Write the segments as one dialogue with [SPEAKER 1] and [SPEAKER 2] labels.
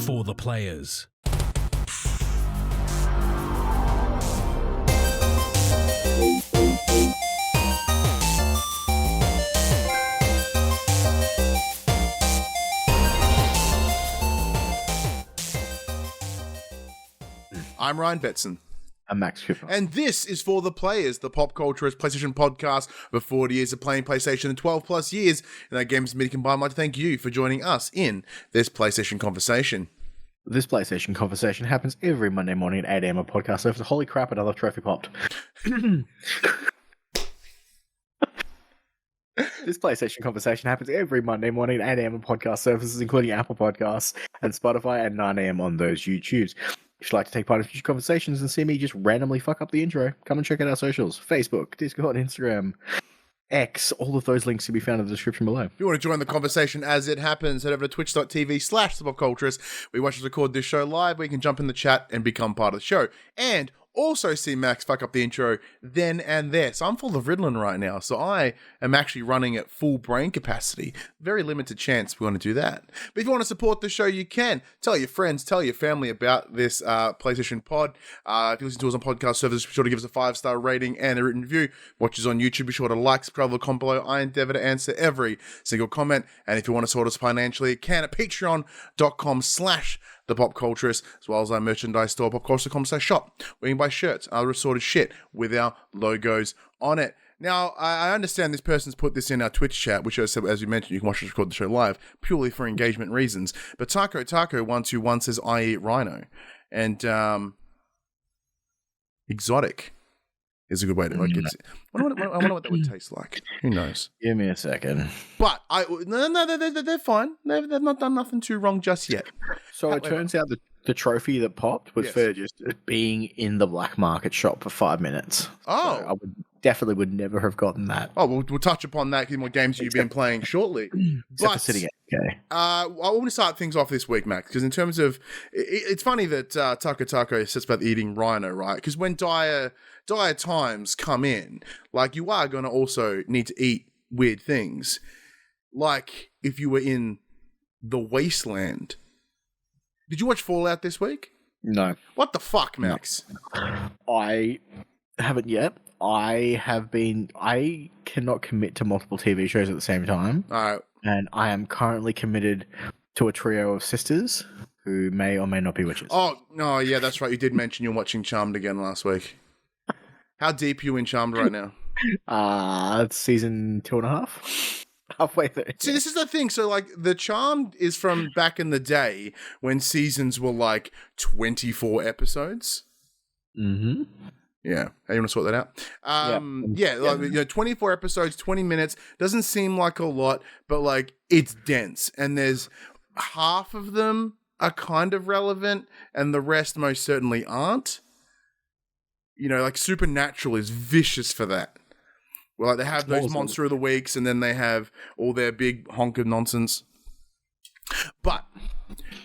[SPEAKER 1] For the players.
[SPEAKER 2] I'm Ryan Betson.
[SPEAKER 3] I'm Max Cooper.
[SPEAKER 2] And this is For the Players, the pop culturist PlayStation podcast with 40 years of playing PlayStation and 12 plus years in that games media combined. I'd like to thank you for joining us in this PlayStation conversation.
[SPEAKER 3] This PlayStation conversation happens every Monday morning at 8 a.m. on podcast service. Holy crap, another trophy popped. This PlayStation conversation happens every Monday morning at 8 a.m. on podcast services, including Apple Podcasts and Spotify, and 9 a.m. on those YouTubes. If you'd like to take part in future conversations and see me just randomly fuck up the intro, come and check out our socials. Facebook, Discord, Instagram, X. All of those links can be found in the description below.
[SPEAKER 2] If you want to join the conversation as it happens, head over to twitch.tv/thepopculturist. We watch us record this show live, where you can jump in the chat and become part of the show. And also see Max fuck up the intro then and there. So I'm full of Ritalin right now. So I am actually running at full brain capacity. Very limited chance we want to do that. But if you want to support the show, you can. Tell your friends, tell your family about this PlayStation pod. If you listen to us on podcast services, be sure to give us a 5-star rating and a written review. Watch us on YouTube. Be sure to like, subscribe, or comment below. I endeavor to answer every single comment. And if you want to support us financially, you can at patreon.com/thepopculturist, as well as our merchandise store, popculturist.com/shop, where you can buy shirts, other assorted shit with our logos on it. Now, I understand this person's put this in our Twitch chat, which, as we mentioned, you can watch us record the show live, purely for engagement reasons. But Taco121 says, I eat rhino. And exotic is a good way to like it. I wonder what that would taste like. Who knows?
[SPEAKER 3] Give me a second.
[SPEAKER 2] But they're fine. They've not done nothing too wrong just yet.
[SPEAKER 3] So it turns out that the trophy that popped was for just being in the black market shop for 5 minutes.
[SPEAKER 2] Oh.
[SPEAKER 3] So I would never have gotten that.
[SPEAKER 2] Oh, we'll touch upon that, more games you've been playing shortly.
[SPEAKER 3] Except for sitting okay.
[SPEAKER 2] I want to start things off this week, Max, because in terms of... It's funny that Taco says about eating rhino, right? Because when dire times come in, like, you are going to also need to eat weird things. Like, if you were in the wasteland... Did you watch Fallout this week?
[SPEAKER 3] No.
[SPEAKER 2] What the fuck, Max?
[SPEAKER 3] No. I haven't yet. I cannot commit to multiple TV shows at the same time.
[SPEAKER 2] All right.
[SPEAKER 3] And I am currently committed to a trio of sisters who may or may not be witches.
[SPEAKER 2] Oh, no, yeah, that's right. You did mention you're watching Charmed again last week. How deep are you in Charmed right now?
[SPEAKER 3] It's season 2.5. Halfway through.
[SPEAKER 2] See, this is the thing. So, like, the Charmed is from back in the day when seasons were like 24 episodes.
[SPEAKER 3] Mm-hmm.
[SPEAKER 2] Yeah. How you want to sort that out? Like, 24 episodes, 20 minutes. Doesn't seem like a lot, but, like, it's dense. And there's half of them are kind of relevant, and the rest most certainly aren't. You know, like, Supernatural is vicious for that. Well, like, they have those Monster of the Weeks, and then they have all their big honk of nonsense. But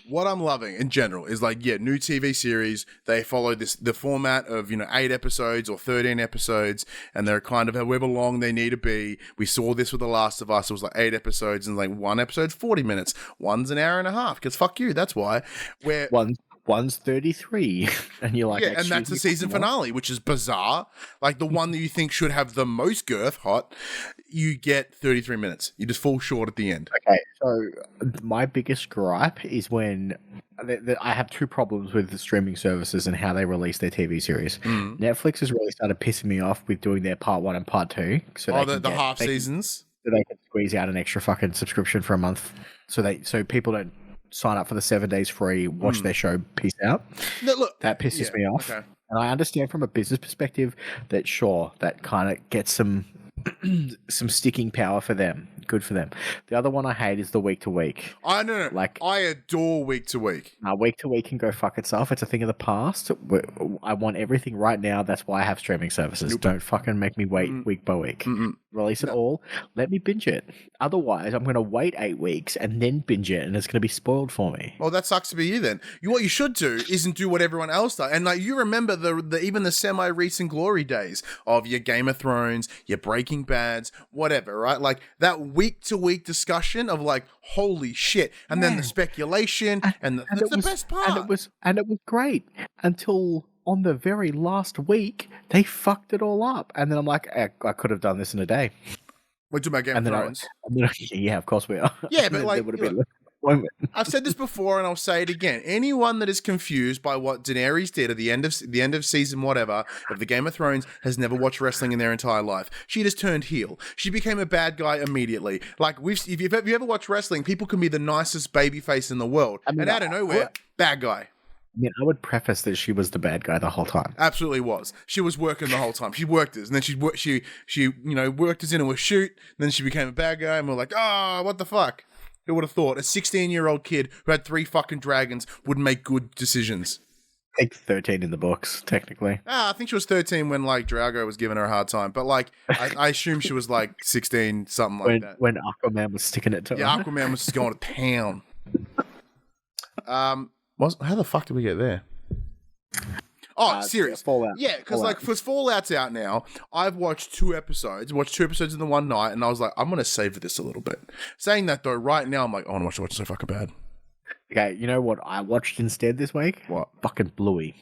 [SPEAKER 2] what I'm loving in general is, like, new TV series. They follow the format of, 8 episodes or 13 episodes, and they're kind of however long they need to be. We saw this with The Last of Us. It was like 8 episodes, and like one episode's 40 minutes. One's an hour and a half, because fuck you, that's why.
[SPEAKER 3] One's 33, and you're like,
[SPEAKER 2] and that's the season finale, which is bizarre. Like, the one that you think should have the most girth, hot, you get 33 minutes. You just fall short at the end.
[SPEAKER 3] Okay, so my biggest gripe is when I have two problems with the streaming services and how they release their TV series. Netflix has really started pissing me off with doing their part 1 and part 2. So
[SPEAKER 2] the half seasons?
[SPEAKER 3] So they can squeeze out an extra fucking subscription for a month, so people don't sign up for the 7 days free, watch their show, peace out. That pisses me off. Okay. And I understand from a business perspective that, sure, that kind of gets some sticking power for them. Good for them. The other one I hate is the week to week.
[SPEAKER 2] I know. Like, I adore week to week.
[SPEAKER 3] Week to week can go fuck itself. It's a thing of the past. I want everything right now. That's why I have streaming services. Nope. Don't fucking make me wait week by week. Release it all. Let me binge it. Otherwise, I'm going to wait 8 weeks and then binge it, and it's going to be spoiled for me.
[SPEAKER 2] Well, that sucks to be you then. What you should do isn't do what everyone else does. And like, you remember even the semi-recent glory days of your Game of Thrones, your Breaking Bads, whatever, right? Like, that week to week discussion of like, holy shit, and then the speculation, and that's the best part.
[SPEAKER 3] And it was great until on the very last week they fucked it all up, and then I'm like, I could have done this in a day.
[SPEAKER 2] We're talking about Game of Thrones.
[SPEAKER 3] Yeah, of course we are.
[SPEAKER 2] Yeah, but like, I've said this before, and I'll say it again. Anyone that is confused by what Daenerys did at the end of season whatever of the Game of Thrones has never watched wrestling in their entire life. She just turned heel. She became a bad guy immediately. Like if you ever watch wrestling, people can be the nicest babyface in the world, and out of nowhere, bad guy.
[SPEAKER 3] I mean, I would preface that she was the bad guy the whole time.
[SPEAKER 2] Absolutely was. She was working the whole time. She worked us, and then she worked us into a shoot. Then she became a bad guy, and we're like, what the fuck? Who would have thought a 16-year-old kid who had 3 fucking dragons would make good decisions?
[SPEAKER 3] I think 13 in the books, technically.
[SPEAKER 2] I think she was 13 when like Drago was giving her a hard time, but like I assume she was like 16, something like that.
[SPEAKER 3] When Aquaman was sticking it to her.
[SPEAKER 2] Yeah, Aquaman was just going to town. How the fuck did we get there? Oh, serious.
[SPEAKER 3] Fallout.
[SPEAKER 2] Yeah, because like, because Fallout's out now, I've watched 2 episodes. Watched 2 episodes in the one night, and I was like, I'm gonna savor this a little bit. Saying that though, right now I'm like, I want to watch it so fucking bad.
[SPEAKER 3] Okay, you know what I watched instead this week?
[SPEAKER 2] What?
[SPEAKER 3] Fucking Bluey.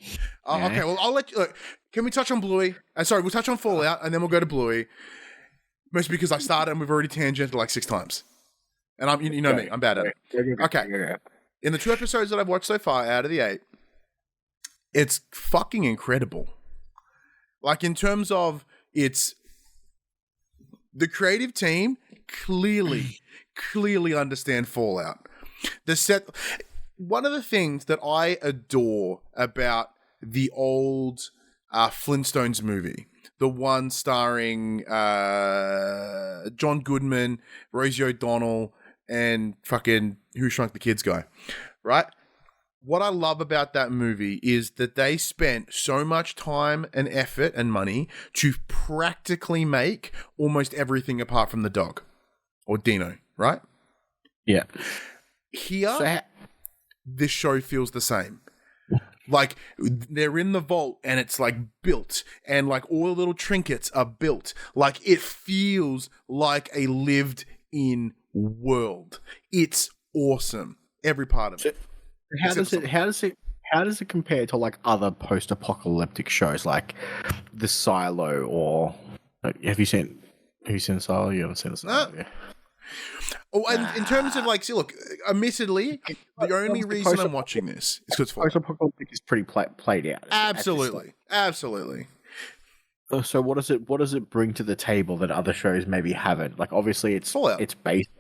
[SPEAKER 2] Oh, yeah. Okay, well I'll let you. Look, can we touch on Bluey? Sorry, we'll touch on Fallout, and then we'll go to Bluey. Mostly because I started and we've already tangented like 6 times, and I'm you know me, I'm bad at it. Okay. In the 2 episodes that I've watched so far, out of the 8. It's fucking incredible. Like, in terms of the creative team clearly understand Fallout. One of the things that I adore about the old Flintstones movie, the one starring John Goodman, Rosie O'Donnell, and fucking Who Shrunk the Kids guy, right? What I love about that movie is that they spent so much time and effort and money to practically make almost everything apart from the dog or Dino, right?
[SPEAKER 3] Yeah.
[SPEAKER 2] Here, this show feels the same. Like, they're in the vault and it's like built, and like all the little trinkets are built. Like, it feels like a lived in world. It's awesome. Every part of it.
[SPEAKER 3] How does it compare to like other post-apocalyptic shows like The Silo, or have you seen Silo? You haven't seen The Silo. Yeah.
[SPEAKER 2] Oh, and in terms of like, see, look, admittedly, the only reason I'm watching this is because
[SPEAKER 3] post-apocalyptic is pretty played out.
[SPEAKER 2] Absolutely.
[SPEAKER 3] So what does it bring to the table that other shows maybe haven't? Like, obviously it's based.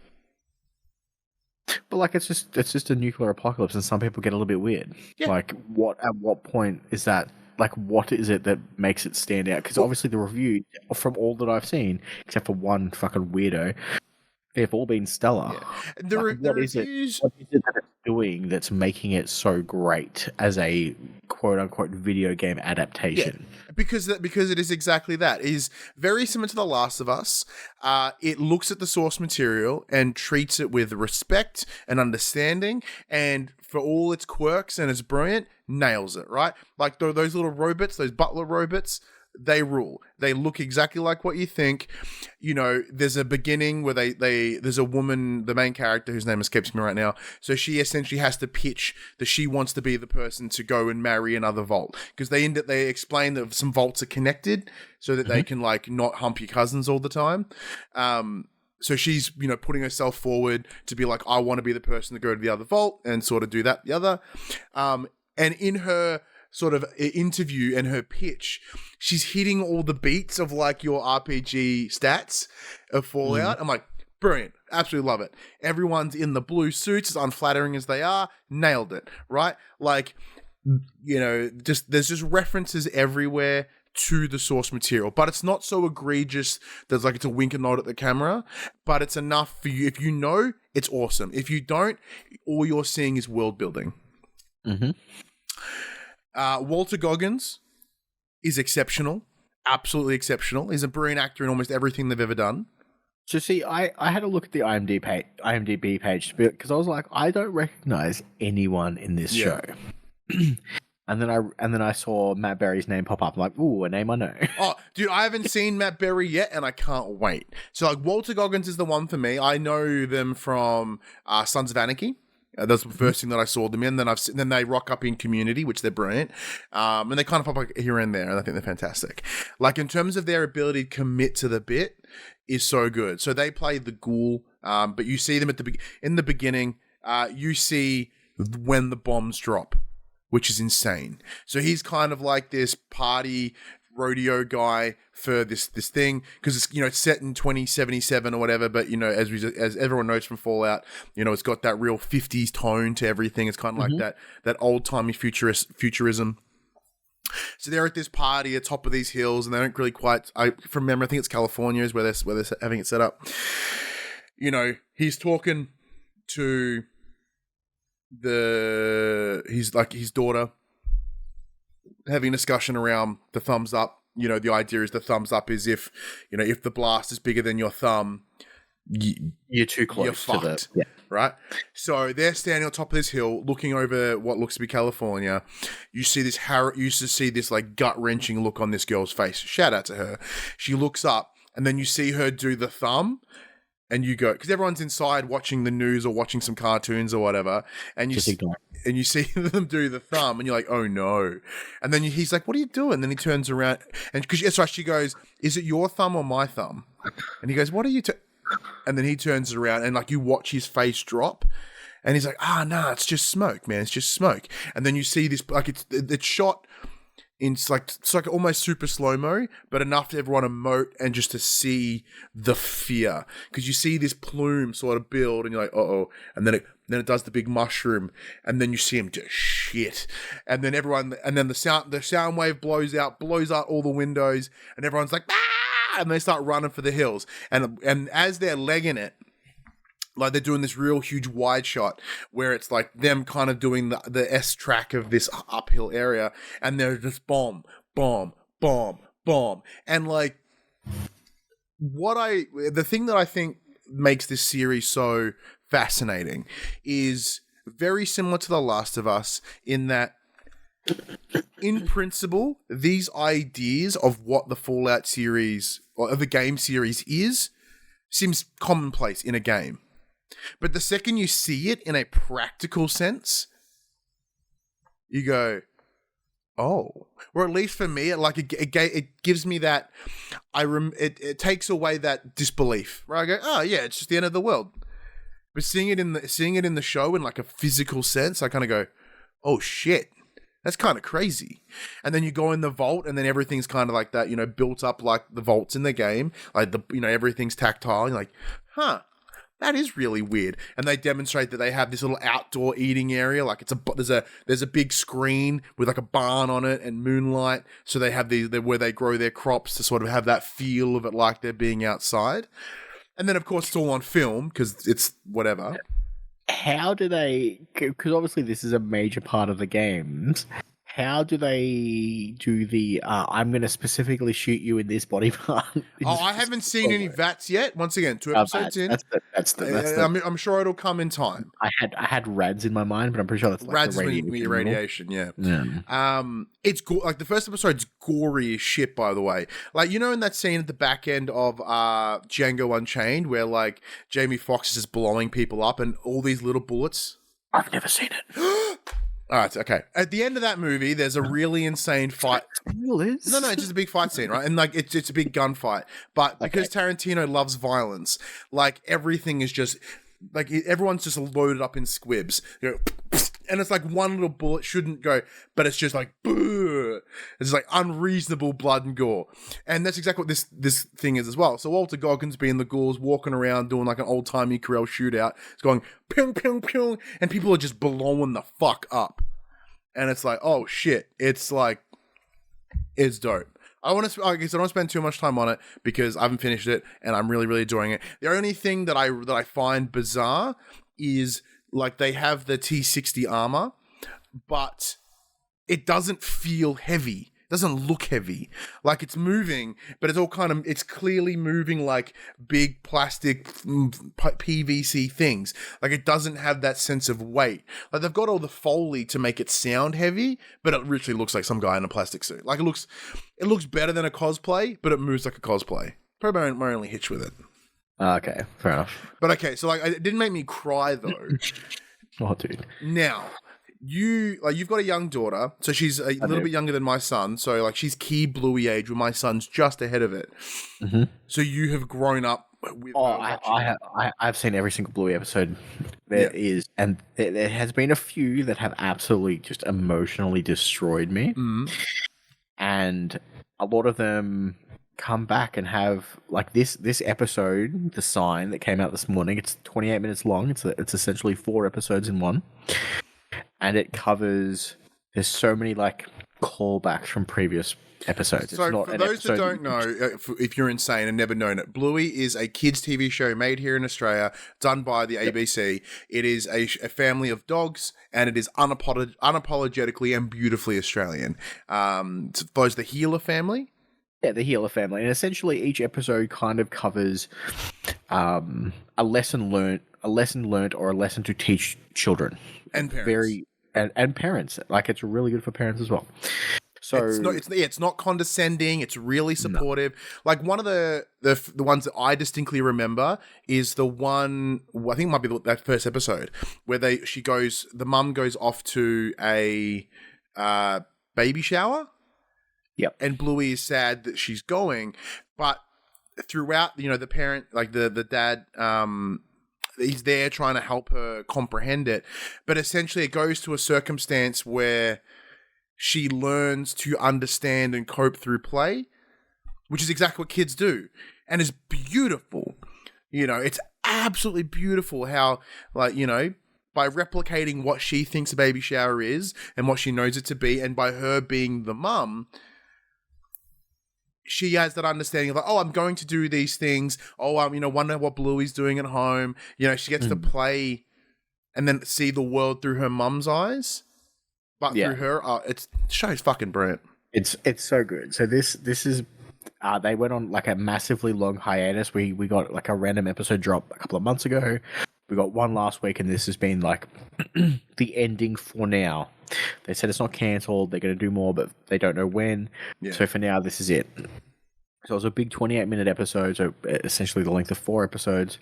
[SPEAKER 3] But like, it's just a nuclear apocalypse, and some people get a little bit weird. Yeah. Like, at what point is that? Like, what is it that makes it stand out? Because obviously the review from all that I've seen, except for one fucking weirdo, they've all been stellar. Yeah. What is it that it's doing that's making it so great as a quote unquote video game adaptation?
[SPEAKER 2] Yeah. Because it is exactly that. It is very similar to The Last of Us. It looks at the source material and treats it with respect and understanding, and for all its quirks and it's brilliant, nails it, right? Like those little robots, those butler robots, they rule. They look exactly like what you think. You know, there's a beginning where there's a woman, the main character whose name escapes me right now. So she essentially has to pitch that she wants to be the person to go and marry another vault, because they explain that some vaults are connected so that they can like not hump your cousins all the time. So she's, putting herself forward to be like, I want to be the person to go to the other vault and sort of do that the other. And in her sort of interview and her pitch, she's hitting all the beats of like your RPG stats of Fallout. I'm like, brilliant. Absolutely love it. Everyone's in the blue suits, as unflattering as they are. Nailed it, right? Like, there's just references everywhere to the source material, but it's not so egregious that it's a wink and nod at the camera, but it's enough for you. If you know, it's awesome. If you don't, all you're seeing is world building. Walter Goggins is exceptional, absolutely exceptional. He's a brilliant actor in almost everything they've ever done.
[SPEAKER 3] So see, I had a look at the IMDb page because I was like, I don't recognize anyone in this show. And then I saw Matt Berry's name pop up. I'm like, ooh, a name I know.
[SPEAKER 2] Oh, dude, I haven't seen Matt Berry yet, and I can't wait. So, like, Walter Goggins is the one for me. I know them from Sons of Anarchy. That's the first thing that I saw them in. Then they rock up in Community, which they're brilliant. And they kind of pop up here and there, and I think they're fantastic. Like, in terms of their ability to commit to the bit is so good. So they play the ghoul, but you see them in the beginning. You see when the bombs drop, which is insane. So he's kind of like this party rodeo guy for this thing, because it's, you know, it's set in 2077 or whatever, but, you know, as everyone knows from Fallout, you know, it's got that real 50s tone to everything. It's kind of like that old-timey futurism. So they're at this party at the top of these hills, and they don't really quite, from memory, I think it's California is where they're having it set up. You know, he's talking to his daughter, having a discussion around the thumbs up. You know, the idea is the thumbs up is if the blast is bigger than your thumb,
[SPEAKER 3] you're too close.
[SPEAKER 2] You're fucked, right? So they're standing on top of this hill, looking over what looks to be California. You see this like gut wrenching look on this girl's face. Shout out to her. She looks up, and then you see her do the thumb. And you go, because everyone's inside watching the news or watching some cartoons or whatever, and you see them do the thumb, and you're like, oh no. And then he's like, what are you doing? And then he turns around, and because she goes, is it your thumb or my thumb? And he goes, what are you? And then he turns around, and like you watch his face drop, and he's like, nah, it's just smoke, man, it's just smoke. And then you see this, like it's shot. It's like almost super slow-mo, but enough to everyone emote and just to see the fear. Because you see this plume sort of build, and you're like, uh-oh. And then it does the big mushroom, and then you see him just shit. And then the sound wave blows out all the windows, and everyone's like, ah! And they start running for the hills. And as they're legging it, like they're doing this real huge wide shot where it's like them kind of doing the S track of this uphill area, and they're just bomb, bomb, bomb, bomb. And like the thing that I think makes this series so fascinating is very similar to The Last of Us in that, in principle, these ideas of what the Fallout series or of the game series seems commonplace in a game. But the second you see it in a practical sense, you go, oh. Or at least for me, it gives me that, it takes away that disbelief. Where I go, oh yeah, it's just the end of the world. But seeing it in the show in like a physical sense, I kind of go, oh shit, that's kind of crazy. And then you go in the vault, and then everything's kind of like that, you know, built up like the vaults in the game. Like everything's tactile. And you're like, huh. That is really weird. And they demonstrate that they have this little outdoor eating area. Like there's a big screen with like a barn on it and moonlight. So they have where they grow their crops to sort of have that feel of it like they're being outside. And then of course it's all on film because it's whatever.
[SPEAKER 3] How do they, because obviously this is a major part of the games, how do they do the, I'm going to specifically shoot you in this body part?
[SPEAKER 2] I haven't seen any VATs yet. Once again, 2 episodes in. I'm sure it'll come in time.
[SPEAKER 3] I had RADs in my mind, but I'm pretty sure that's like
[SPEAKER 2] RADs radiation, yeah. It's like the first episode's gory as shit, by the way. Like, you know, in that scene at the back end of Django Unchained where like Jamie Foxx is just blowing people up and all these little bullets?
[SPEAKER 3] I've never seen it.
[SPEAKER 2] All right, okay. At the end of that movie, there's a really insane fight.
[SPEAKER 3] No, it's
[SPEAKER 2] just a big fight scene, right? And like it's a big gunfight. But because Tarantino loves violence, like everything is just like everyone's just loaded up in squibs. You know, and it's like one little bullet shouldn't go, but it's just like boo. It's like unreasonable blood and gore. And that's exactly what this thing is as well. So Walter Goggins being the ghouls walking around doing like an old-timey Corel shootout. It's going ping, ping, ping, and people are just blowing the fuck up. And it's like, oh shit. It's like, it's dope. I don't want to spend too much time on it because I haven't finished it and I'm really, really enjoying it. The only thing that I find bizarre is like they have the T60 armor, but it doesn't feel heavy. doesn't look heavy. Like it's moving, but it's clearly moving like big plastic PVC things. Like it doesn't have that sense of weight. Like they've got all the Foley to make it sound heavy, but it literally looks like some guy in a plastic suit. Like it looks better than a cosplay, but it moves like a cosplay. Probably my only hitch with it.
[SPEAKER 3] Okay, fair enough.
[SPEAKER 2] But okay, so like it didn't make me cry though.
[SPEAKER 3] Oh, dude.
[SPEAKER 2] Now, you've got a young daughter, so she's a little bit younger than my son. So like she's key Bluey age, where my son's just ahead of it.
[SPEAKER 3] Mm-hmm.
[SPEAKER 2] So you have grown up with.
[SPEAKER 3] I've seen every single Bluey episode there is, and there has been a few that have absolutely just emotionally destroyed me, and a lot of them come back and have like this episode, The Sign, that came out this morning. It's 28 minutes long. It's essentially 4 episodes in one. And it covers, there's so many like callbacks from previous episodes.
[SPEAKER 2] So for those that don't know, if you're insane and never known it, Bluey is a kids TV show made here in Australia, done by the ABC. It is a family of dogs, and it is unapologetically and beautifully Australian. Those the Healer family.
[SPEAKER 3] Yeah, the Healer family. And essentially each episode kind of covers a lesson learned or a lesson to teach children.
[SPEAKER 2] And parents.
[SPEAKER 3] And parents. Like it's really good for parents as well. So
[SPEAKER 2] it's not condescending. It's really supportive. No. Like one of the ones that I distinctly remember is the one, I think it might be that first episode where the mum goes off to a baby shower.
[SPEAKER 3] Yep.
[SPEAKER 2] And Bluey is sad that she's going, but throughout, the parent, like the dad, he's there trying to help her comprehend it. But essentially it goes to a circumstance where she learns to understand and cope through play, which is exactly what kids do. And it's beautiful. It's absolutely beautiful how, like, by replicating what she thinks a baby shower is and what she knows it to be, and by her being the mum, she has that understanding of like, oh, I'm going to do these things. Oh, wonder what Bluey's doing at home. She gets to play and then see the world through her mum's eyes. But through her, the show's fucking brilliant.
[SPEAKER 3] It's so good. So this is, they went on like a massively long hiatus. We got like a random episode drop a couple of months ago. We got one last week, and this has been like the ending for now. They said it's not cancelled. They're going to do more, but they don't know when. Yeah. So for now, this is it. So it was a big 28-minute episode, so essentially the length of 4 episodes.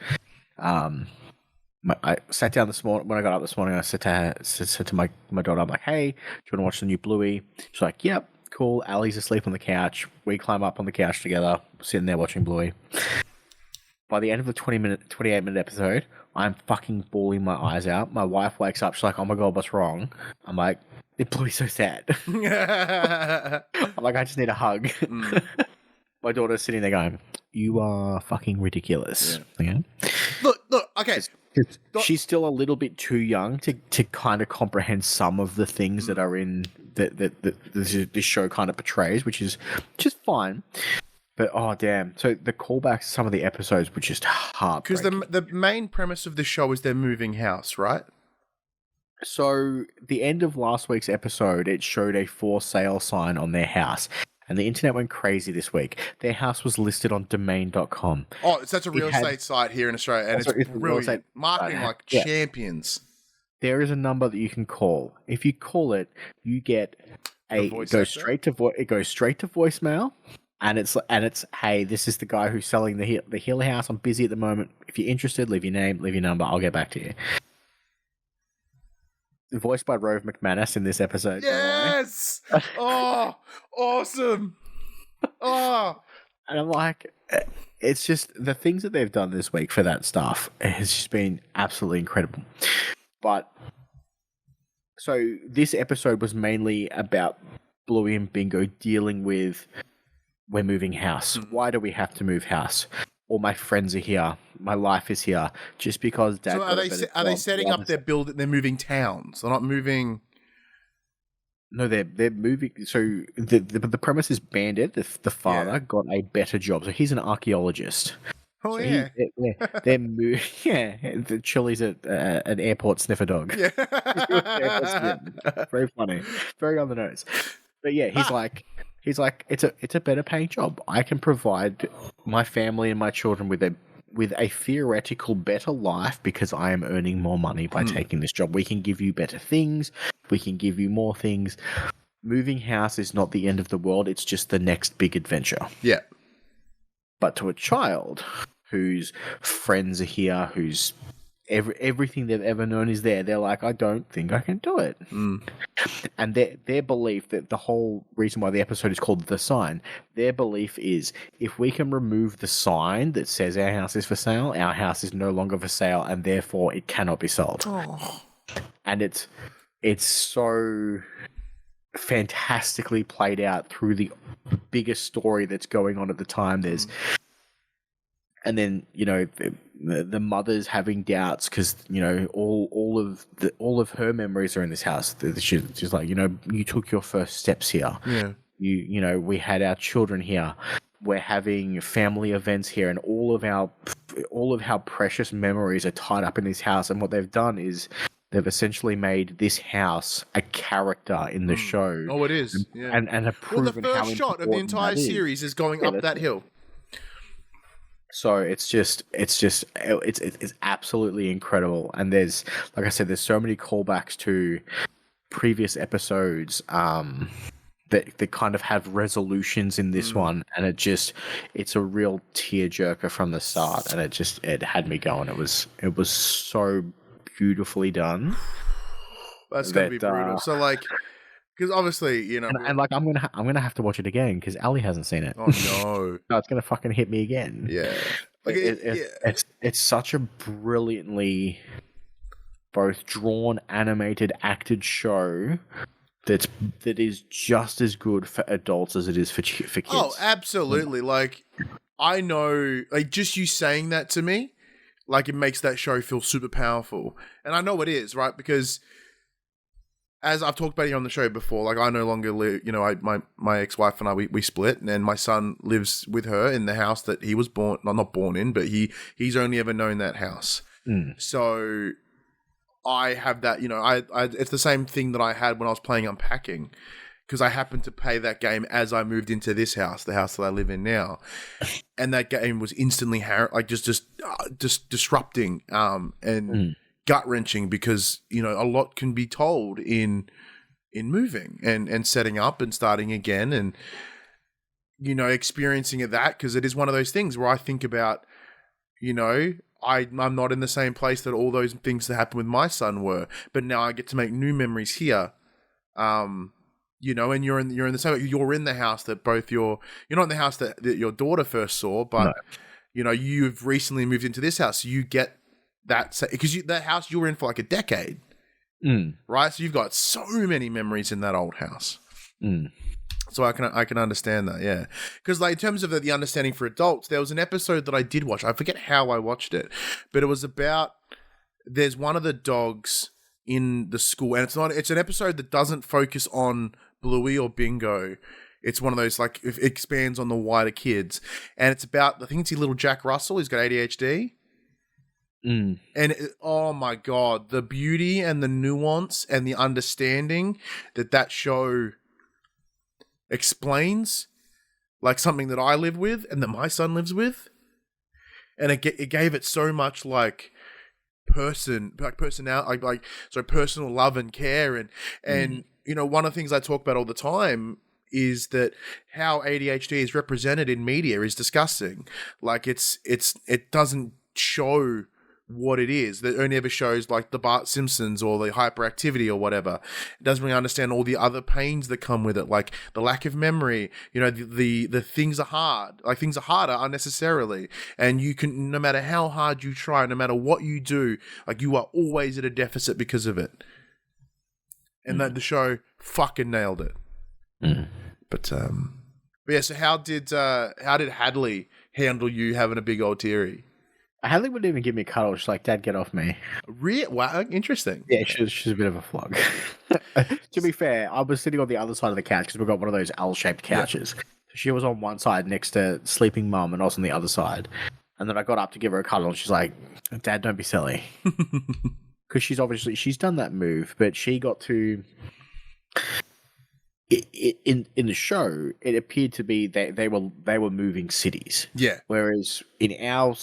[SPEAKER 3] I sat down this morning. When I got up this morning, I said to my daughter, I'm like, hey, do you want to watch the new Bluey? She's like, yep, cool. Allie's asleep on the couch. We climb up on the couch together, sitting there watching Bluey. By the end of the 28-minute episode, I'm fucking bawling my eyes out. My wife wakes up. She's like, oh my God, what's wrong? I'm like, Bluey's so sad. I'm like, I just need a hug. My daughter's sitting there going, you are fucking ridiculous. Yeah.
[SPEAKER 2] Okay? Look, okay.
[SPEAKER 3] She's still a little bit too young to kind of comprehend some of the things that are in that this show kind of portrays, which is just fine. But oh damn! So the callbacks to some of the episodes were just heartbreaking.
[SPEAKER 2] Because the main premise of the show is they're moving house, right?
[SPEAKER 3] So the end of last week's episode, it showed a for sale sign on their house. And the internet went crazy this week. Their house was listed on domain.com.
[SPEAKER 2] Oh, it's such a real estate site here in Australia. And it's brilliant. Marketing like champions.
[SPEAKER 3] There is a number that you can call. If you call it, you get it goes straight to voicemail. And it's hey, this is the guy who's selling the Hill house. I'm busy at the moment. If you're interested, leave your name, leave your number. I'll get back to you. Voiced by Rove McManus in this episode.
[SPEAKER 2] Yes! Oh, awesome! Oh,
[SPEAKER 3] and I'm like, it's just the things that they've done this week for that stuff has just been absolutely incredible. But so this episode was mainly about Bluey and Bingo dealing with, we're moving house. Why do we have to move house? All my friends are here. My life is here. Just because Dad.
[SPEAKER 2] So are they setting up their build? They're moving towns. They're not moving.
[SPEAKER 3] No, they're moving. So the premise is Bandit. The father got a better job. So he's an archaeologist.
[SPEAKER 2] Oh,
[SPEAKER 3] so
[SPEAKER 2] yeah.
[SPEAKER 3] They're moving. Yeah, the Chili's an airport sniffer dog.
[SPEAKER 2] Yeah.
[SPEAKER 3] Very funny. Very on the nose. But yeah, he's He's like, it's a better paying job. I can provide my family and my children with a theoretical better life because I am earning more money by taking this job. We can give you better things. We can give you more things. Moving house is not the end of the world. It's just the next big adventure.
[SPEAKER 2] Yeah.
[SPEAKER 3] But to a child whose friends are here, whose everything they've ever known is there, they're like, I don't think I can do it. And their belief, that the whole reason why the episode is called The Sign, their belief is, if we can remove the sign that says our house is for sale, our house is no longer for sale, and therefore it cannot be sold. And it's so fantastically played out through the biggest story that's going on at the time. And then, the mother's having doubts because, all of her memories are in this house. She's like, you took your first steps here.
[SPEAKER 2] Yeah.
[SPEAKER 3] We had our children here. We're having family events here, and all of our precious memories are tied up in this house. And what they've done is they've essentially made this house a character in the show.
[SPEAKER 2] Oh, it is. Yeah.
[SPEAKER 3] And have proven
[SPEAKER 2] the first shot of the entire series is going up that hill.
[SPEAKER 3] So it's absolutely incredible. And there's, like I said, there's so many callbacks to previous episodes that kind of have resolutions in this one, and it's a real tearjerker from the start, and it had me going. It was so beautifully done.
[SPEAKER 2] That's gonna be brutal. So because obviously,
[SPEAKER 3] and like I'm gonna have to watch it again because Ali hasn't seen it.
[SPEAKER 2] Oh no!
[SPEAKER 3] No, it's gonna fucking hit me again.
[SPEAKER 2] Yeah,
[SPEAKER 3] it's such a brilliantly both drawn, animated, acted show that is just as good for adults as it is for kids.
[SPEAKER 2] Oh, absolutely! I know, just you saying that to me, it makes that show feel super powerful, and I know it is, right? Because as I've talked about here on the show before, I no longer live, my ex-wife and I, we split, and my son lives with her in the house that he was born, not born in, but he's only ever known that house. So I have that, it's the same thing that I had when I was playing Unpacking, because I happened to play that game as I moved into this house, the house that I live in now. And that game was instantly just disrupting, and gut-wrenching, because a lot can be told in moving and setting up and starting again, and experiencing that, because it is one of those things where I think about, I'm not in the same place that all those things that happened with my son were, but now I get to make new memories here. And you're in the same, you're in the house that you're not in the house that your daughter first saw, but you've recently moved into this house, so you get that, because that house you were in for a decade, right? So you've got so many memories in that old house. So I can understand that, yeah. Because in terms of the understanding for adults, there was an episode that I did watch. I forget how I watched it, but it was about, there's one of the dogs in the school, and it's an episode that doesn't focus on Bluey or Bingo. It's one of those, it expands on the wider kids, and it's about, I think it's little Jack Russell. He's got ADHD. And oh my God, the beauty and the nuance and the understanding that show explains, something that I live with and that my son lives with, and it gave it so much personal love and care, and one of the things I talk about all the time is that how ADHD is represented in media is disgusting. It doesn't show what it is. That only ever shows the Bart Simpsons or the hyperactivity or whatever. It doesn't really understand all the other pains that come with it, like the lack of memory. The things are hard. Things are harder unnecessarily, and you can, no matter how hard you try, no matter what you do, you are always at a deficit because of it. And that the show fucking nailed it. But yeah. So how did Hadley handle you having a big old teary?
[SPEAKER 3] Hadley wouldn't even give me a cuddle. She's like, Dad, get off me.
[SPEAKER 2] Wow, interesting.
[SPEAKER 3] Yeah, she's a bit of a flog. To be fair, I was sitting on the other side of the couch because we've got one of those L-shaped couches. Yeah. She was on one side next to sleeping mum, and I was on the other side. And then I got up to give her a cuddle, and she's like, Dad, don't be silly. Because she's done that move, but she got to... in the show, it appeared to be that they were moving cities.
[SPEAKER 2] Yeah.
[SPEAKER 3] Whereas in our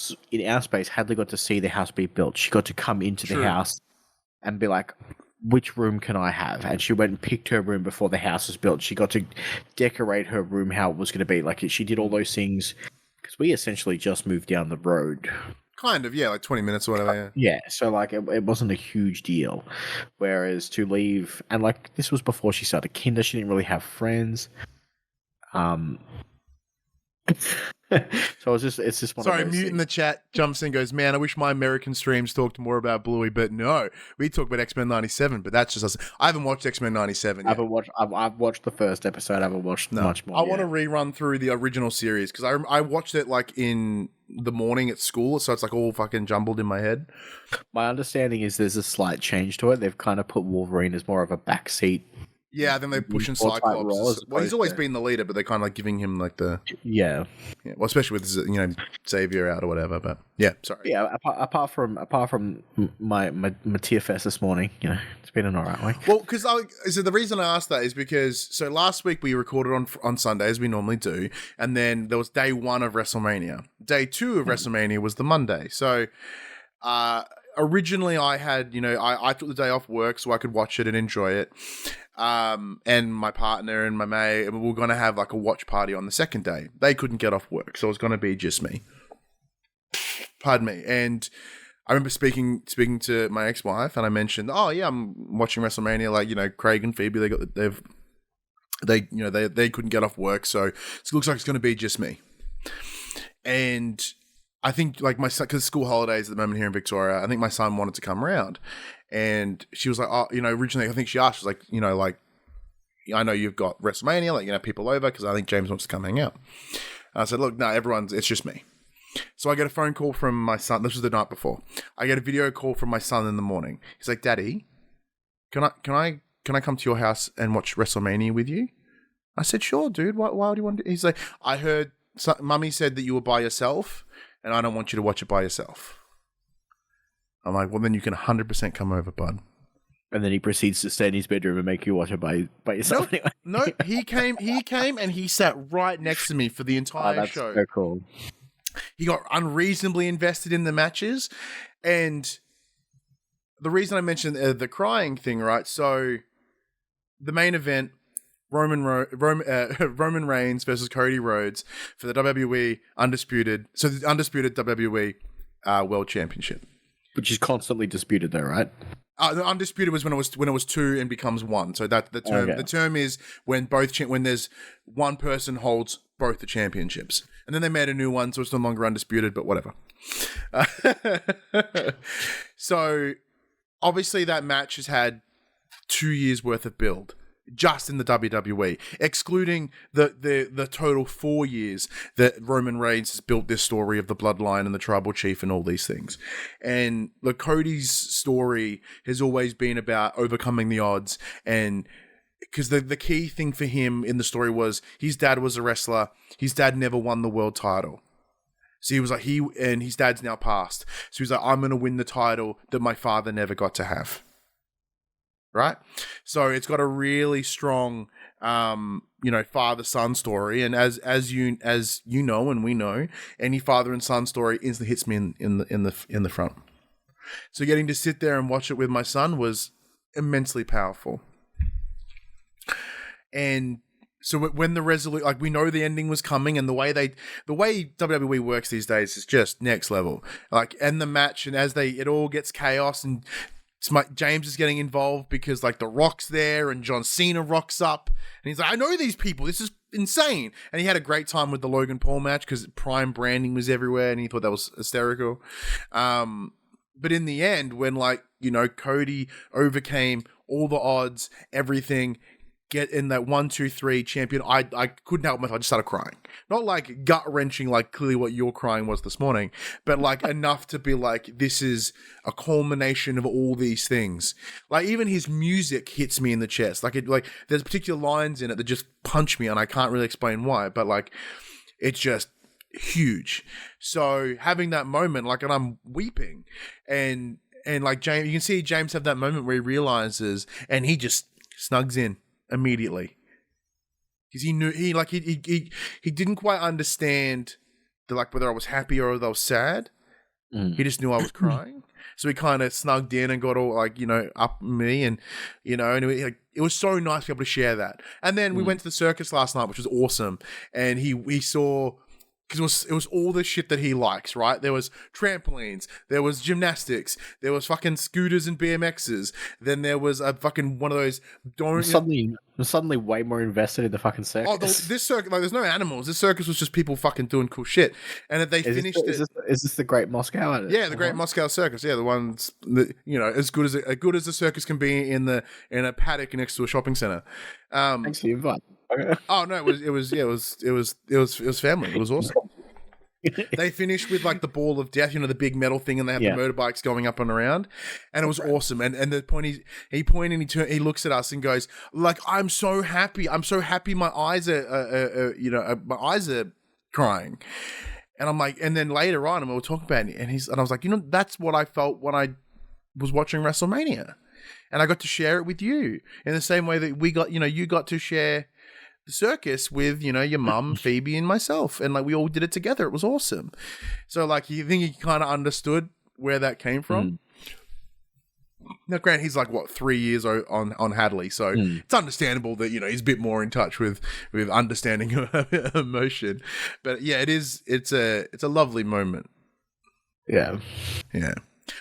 [SPEAKER 3] space, Hadley got to see the house be built. She got to come into the house and be like, which room can I have? And she went and picked her room before the house was built. She got to decorate her room how it was going to be. Like, she did all those things because we essentially just moved down the road.
[SPEAKER 2] Kind of, yeah, like 20 minutes or whatever.
[SPEAKER 3] Yeah, so like it wasn't a huge deal. Whereas to leave, and like this was before she started kinder, she didn't really have friends. So it's just one.
[SPEAKER 2] Sorry,
[SPEAKER 3] of those
[SPEAKER 2] mute
[SPEAKER 3] things.
[SPEAKER 2] in the chat jumps in and goes, man, I wish my American streams talked more about Bluey, but no, we talk about X-Men 97, but that's just us. I haven't watched X-Men 97 yet.
[SPEAKER 3] I've watched the first episode. I haven't watched much more.
[SPEAKER 2] I want to rerun through the original series because I watched it like in the morning at school, so it's like all fucking jumbled in my head.
[SPEAKER 3] My understanding is there's a slight change to it. They've kind of put Wolverine as more of a backseat.
[SPEAKER 2] Yeah, then they're pushing Cyclops. Well, he's always been the leader, but they're kind of like giving him like the
[SPEAKER 3] yeah.
[SPEAKER 2] Well, especially with Xavier out or whatever. But yeah, sorry.
[SPEAKER 3] Yeah, apart from my tear fest this morning, it's been an alright week.
[SPEAKER 2] Well, because so the reason I asked that is because last week we recorded on Sunday as we normally do, and then there was day 1 of WrestleMania. Day 2 of WrestleMania was the Monday. So originally I had I took the day off work so I could watch it and enjoy it. And my partner and my mate, and we were going to have like a watch party on the second day. They couldn't get off work, so it was going to be just me. Pardon me. And I remember speaking to my ex-wife, and I mentioned, oh yeah, I'm watching WrestleMania. Like Craig and Phoebe, they couldn't get off work, so it looks like it's going to be just me. And I think like my son, because school holidays at the moment here in Victoria, I think my son wanted to come around. And she was like, oh, originally, I think she asked, she was like, I know you've got WrestleMania, like, people over, because I think James wants to come hang out. And I said, look, no, it's just me. So I get a phone call from my son. This was the night before. I get a video call from my son in the morning. He's like, Daddy, can I come to your house and watch WrestleMania with you? I said, sure, dude. Why do you want to? He's like, I heard Mummy said that you were by yourself, and I don't want you to watch it by yourself. I'm like, well, then you can 100% come over, bud.
[SPEAKER 3] And then he proceeds to stay in his bedroom and make you watch it by yourself.
[SPEAKER 2] No, he came and he sat right next to me for the entire show.
[SPEAKER 3] That's so cool.
[SPEAKER 2] He got unreasonably invested in the matches. And the reason I mentioned the crying thing, right? So the main event, Roman Reigns versus Cody Rhodes for the WWE Undisputed. So the Undisputed WWE World Championship.
[SPEAKER 3] Which is constantly disputed, though, right?
[SPEAKER 2] The undisputed was when it was 2 and becomes 1. So that the term The term is when when there's one person holds both the championships, and then they made a new one, so it's no longer undisputed. But whatever. So obviously that match has had 2 years worth of build. Just in the WWE, excluding the total 4 years that Roman Reigns has built this story of the bloodline and the tribal chief and all these things. And Cody's story has always been about overcoming the odds, and because the key thing for him in the story was his dad was a wrestler. His dad never won the world title. So he was like, and his dad's now passed. So he's like, I'm going to win the title that my father never got to have. Right? So it's got a really strong, father-son story. And as you know, and we know, any father and son story instantly hits me in the front. So getting to sit there and watch it with my son was immensely powerful. And so when the resolution, we know the ending was coming, and the way WWE works these days is just next level. End the match, and it all gets chaos, and James is getting involved because The Rock's there and John Cena rocks up, and he's like, I know these people, this is insane. And he had a great time with the Logan Paul match because Prime branding was everywhere and he thought that was hysterical. But in the end, when Cody overcame all the odds, everything, get in that 1, 2, 3 champion, I couldn't help myself. I just started crying. Not gut-wrenching clearly what your crying was this morning, but enough to be this is a culmination of all these things. Even his music hits me in the chest. There's particular lines in it that just punch me, and I can't really explain why, but it's just huge. So having that moment, and I'm weeping, and James, you can see James have that moment where he realizes, and he just snugs in immediately. because he knew he didn't quite understand whether I was happy or whether I was sad. He just knew I was crying. So he kind of snugged in and got all up me, and and it was so nice to be able to share that. And then we went to the circus last night, which was awesome. And he saw, because it was all the shit that he likes, right? There was trampolines, there was gymnastics, there was fucking scooters and BMXs. Then there was a fucking one of those.
[SPEAKER 3] I'm suddenly way more invested in the fucking circus.
[SPEAKER 2] Oh, this circus, there's no animals. This circus was just people fucking doing cool shit. And they finished it.
[SPEAKER 3] Is this the Great Moscow?
[SPEAKER 2] Yeah, the Great Moscow Circus. Yeah, the ones that, as good as the circus can be in a paddock next to a shopping center.
[SPEAKER 3] Thanks for the invite.
[SPEAKER 2] Oh no, it was family. It was awesome. They finished with the ball of death, the big metal thing, and they have the motorbikes going up and around, and it was awesome. And the point he pointed and he looks at us and goes, I'm so happy. My eyes are my eyes are crying. And I'm like, and then later on, and we were talking about it, and I was like, that's what I felt when I was watching Wrestlemania, and I got to share it with you in the same way that we got, you got to share the circus with, your mum, Phoebe, and myself. And we all did it together. It was awesome. So you think he kind of understood where that came from? Now, Grant, he's 3 years on Hadley. So it's understandable that, he's a bit more in touch with understanding emotion. But yeah, it's a lovely moment.
[SPEAKER 3] Yeah.
[SPEAKER 2] Yeah.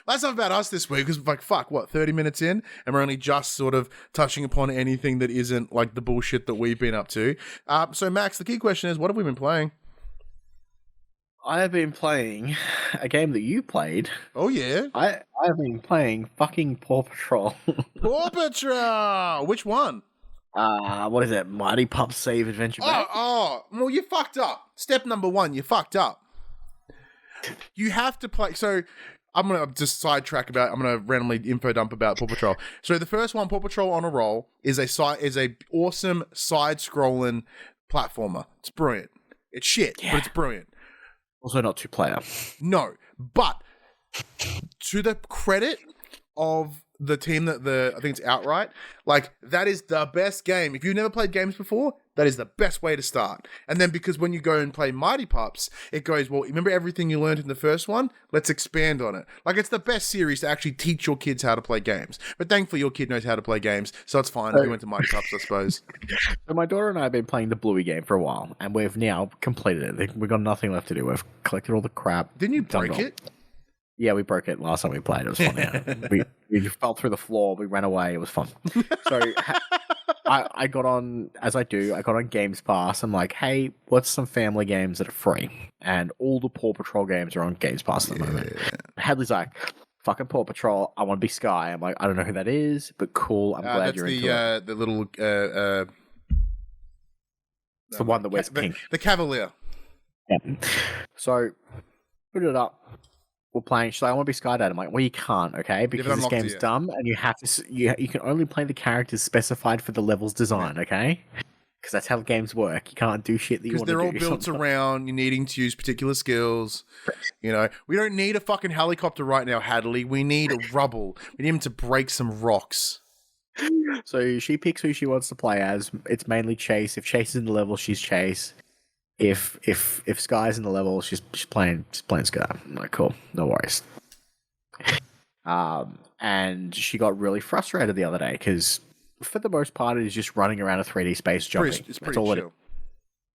[SPEAKER 2] That's not about us this week, because 30 minutes in, and we're only just sort of touching upon anything that isn't the bullshit that we've been up to. So Max, the key question is, what have we been playing?
[SPEAKER 3] I have been playing a game that you played.
[SPEAKER 2] Oh yeah,
[SPEAKER 3] I have been playing fucking Paw Patrol.
[SPEAKER 2] Paw Patrol. Which one?
[SPEAKER 3] What is it? Mighty Pup Save Adventure Pack?
[SPEAKER 2] Well, you fucked up. Step number 1, you fucked up. You have to play. So I'm going to just sidetrack I'm going to randomly info dump about Paw Patrol. So the first one, Paw Patrol on a Roll, is a awesome side-scrolling platformer. It's brilliant. It's shit, but it's brilliant.
[SPEAKER 3] Also not 2-player.
[SPEAKER 2] No, but to the credit of the team I think it's Outright, that is the best game. If you've never played games before, that is the best way to start. And then because when you go and play Mighty Pups, it goes, well, remember everything you learned in the first one? Let's expand on it. It's the best series to actually teach your kids how to play games. But thankfully your kid knows how to play games, so it's fine if you went to Mighty Pups, I suppose.
[SPEAKER 3] So my daughter and I have been playing the Bluey game for a while, and we've now completed it. We've got nothing left to do. We've collected all the crap.
[SPEAKER 2] Didn't you break it?
[SPEAKER 3] Yeah, we broke it last time we played. It was fun. Yeah. we fell through the floor. We ran away. It was fun. So I got on, as I do, I got on Games Pass. I'm like, hey, what's some family games that are free? And all the Paw Patrol games are on Games Pass at the moment. Hadley's like, fucking Paw Patrol, I want to be Sky. I'm like, I don't know who that is, but cool. I'm glad you're into it.
[SPEAKER 2] The little...
[SPEAKER 3] it's the one that wears pink.
[SPEAKER 2] The Cavalier.
[SPEAKER 3] Yeah. So, put it up. We're playing. She's like, I want to be Sky Dad. I'm like, well, you can't, okay? Because this game's dumb, and you have to. You can only play the characters specified for the level's design, okay? Because that's how games work. You can't do shit that you want to do.
[SPEAKER 2] Because they're all built around you needing to use particular skills. We don't need a fucking helicopter right now, Hadley. We need a rubble. We need him to break some rocks.
[SPEAKER 3] So she picks who she wants to play as. It's mainly Chase. If Chase is in the level, she's Chase. If Sky's in the level, she's playing Sky. I'm like, cool, no worries. And she got really frustrated the other day because for the most part it is just running around a 3D space jumping.
[SPEAKER 2] It's pretty chill.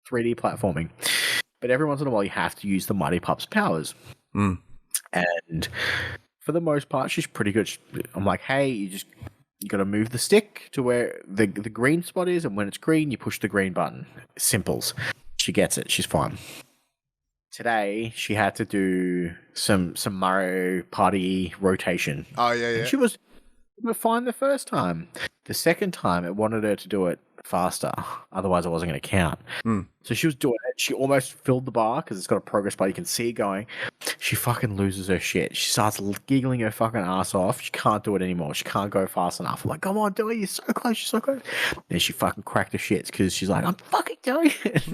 [SPEAKER 3] 3D platforming. But every once in a while you have to use the Mighty Pups powers. And for the most part she's pretty good. I'm like, hey, you got to move the stick to where the green spot is, and when it's green you push the green button. Simples. She gets it. She's fine. Today, she had to do some Mario Party rotation.
[SPEAKER 2] Oh, yeah.
[SPEAKER 3] And she was fine the first time. The second time, it wanted her to do it faster. Otherwise, I wasn't going to count. So she was doing it. She almost filled the bar because it's got a progress bar. You can see it going. She fucking loses her shit. She starts giggling her fucking ass off. She can't do it anymore. She can't go fast enough. I'm like, come on, do it. You're so close. You're so close. And she fucking cracked her shits because she's like, I'm fucking doing it.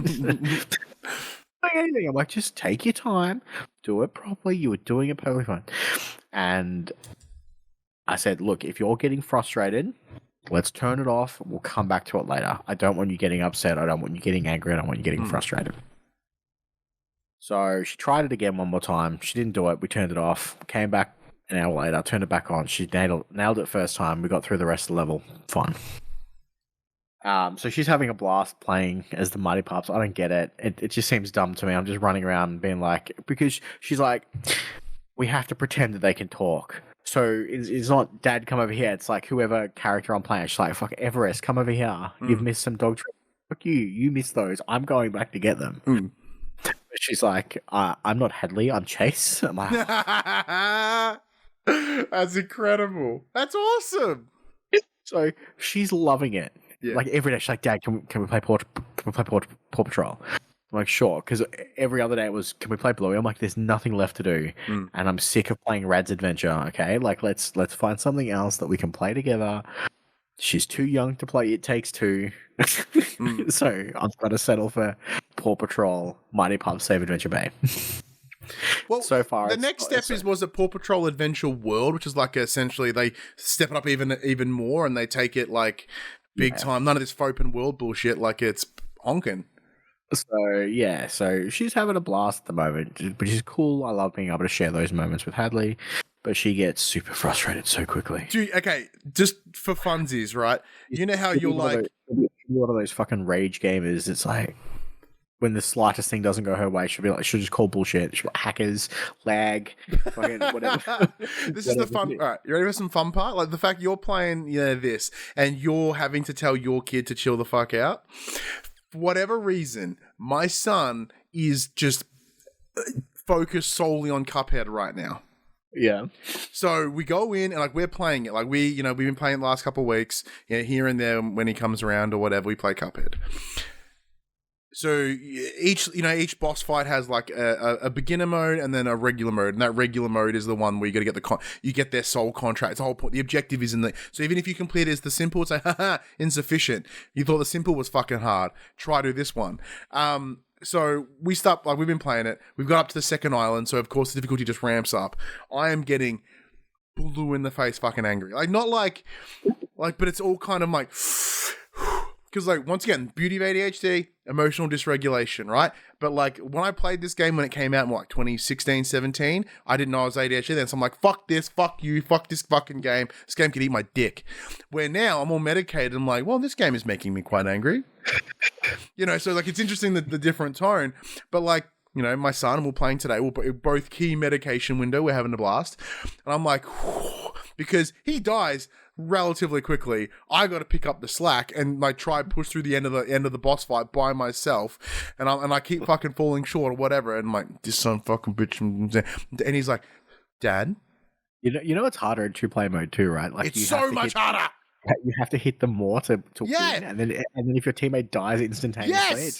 [SPEAKER 3] Anything. I'm like, just take your time. Do it properly. You were doing it perfectly fine. And I said, look, if you're getting frustrated, let's turn it off. We'll come back to it later. I don't want you getting upset. I don't want you getting angry. I don't want you getting frustrated. So she tried it again one more time. She didn't do it. We turned it off. Came back an hour later. Turned it back on. She nailed it first time. We got through the rest of the level. Fine. So she's having a blast playing as the Mighty Pups. I don't get it. It just seems dumb to me. I'm just running around being like, because she's like, we have to pretend that they can talk. So it's not Dad, come over here. It's like whoever character I'm playing. She's like, fuck, Everest, come over here. You've missed some dog treats. Fuck you. You missed those. I'm going back to get them. She's like, I'm not Hadley. I'm Chase. I'm like,
[SPEAKER 2] that's incredible. That's awesome.
[SPEAKER 3] So she's loving it. Yeah. Like every day, she's like, Dad, can we play Paw Patrol? I'm like, sure, because every other day it was, can we play Bluey? I'm like, there's nothing left to do, and I'm sick of playing Rad's Adventure. Okay, like let's find something else that we can play together. She's too young to play It Takes Two, so I'm going to settle for Paw Patrol, Mighty Pups Save Adventure Bay.
[SPEAKER 2] Well, so far, the next step was a Paw Patrol Adventure World, which is like essentially they step it up even more, and they take it like big time. None of this open world bullshit. Like it's honking.
[SPEAKER 3] So she's having a blast at the moment, which is cool. I love being able to share those moments with Hadley, but she gets super frustrated so quickly.
[SPEAKER 2] Dude, okay, just for funsies, right? You know how you're like
[SPEAKER 3] one of those fucking rage gamers. It's like when the slightest thing doesn't go her way, she'll just call bullshit. She'll be like, hackers, lag, fucking whatever.
[SPEAKER 2] This is the fun. All right, you ready for some fun part? Like the fact you're playing, this, and you're having to tell your kid to chill the fuck out. For whatever reason, my son is just focused solely on Cuphead right now.
[SPEAKER 3] Yeah.
[SPEAKER 2] So we go in and like we're playing it. Like we've been playing it the last couple of weeks. Here and there when he comes around or whatever, we play Cuphead. So each boss fight has like a beginner mode and then a regular mode, and that regular mode is the one where you got to get you get their soul contract. It's the whole point. The objective is so even if you complete it as the simple, it's like haha, insufficient. You thought the simple was fucking hard. Try to do this one. So we start we've been playing it. We've got up to the second island, so of course the difficulty just ramps up. I am getting blue in the face, fucking angry. Like not like, but it's all kind of like. Because, like, once again, beauty of ADHD, emotional dysregulation, right? But, like, when I played this game when it came out in, 2016, 17, I didn't know I was ADHD then. So I'm like, fuck this, fuck you, fuck this fucking game. This game could eat my dick. Where now I'm all medicated. I'm like, well, this game is making me quite angry. So, like, it's interesting the different tone. But, like, my son, we're playing today, we're both key medication window. We're having a blast. And I'm like, whew, because he dies relatively quickly. I got to pick up the slack and try push through the end of the boss fight by myself, and I keep fucking falling short or whatever. And I'm like, this son fucking bitch, and he's like, Dad,
[SPEAKER 3] you know it's harder in 2-player mode too, right? Like
[SPEAKER 2] it's so much harder.
[SPEAKER 3] You have to hit them more to win, and then if your teammate dies instantaneously,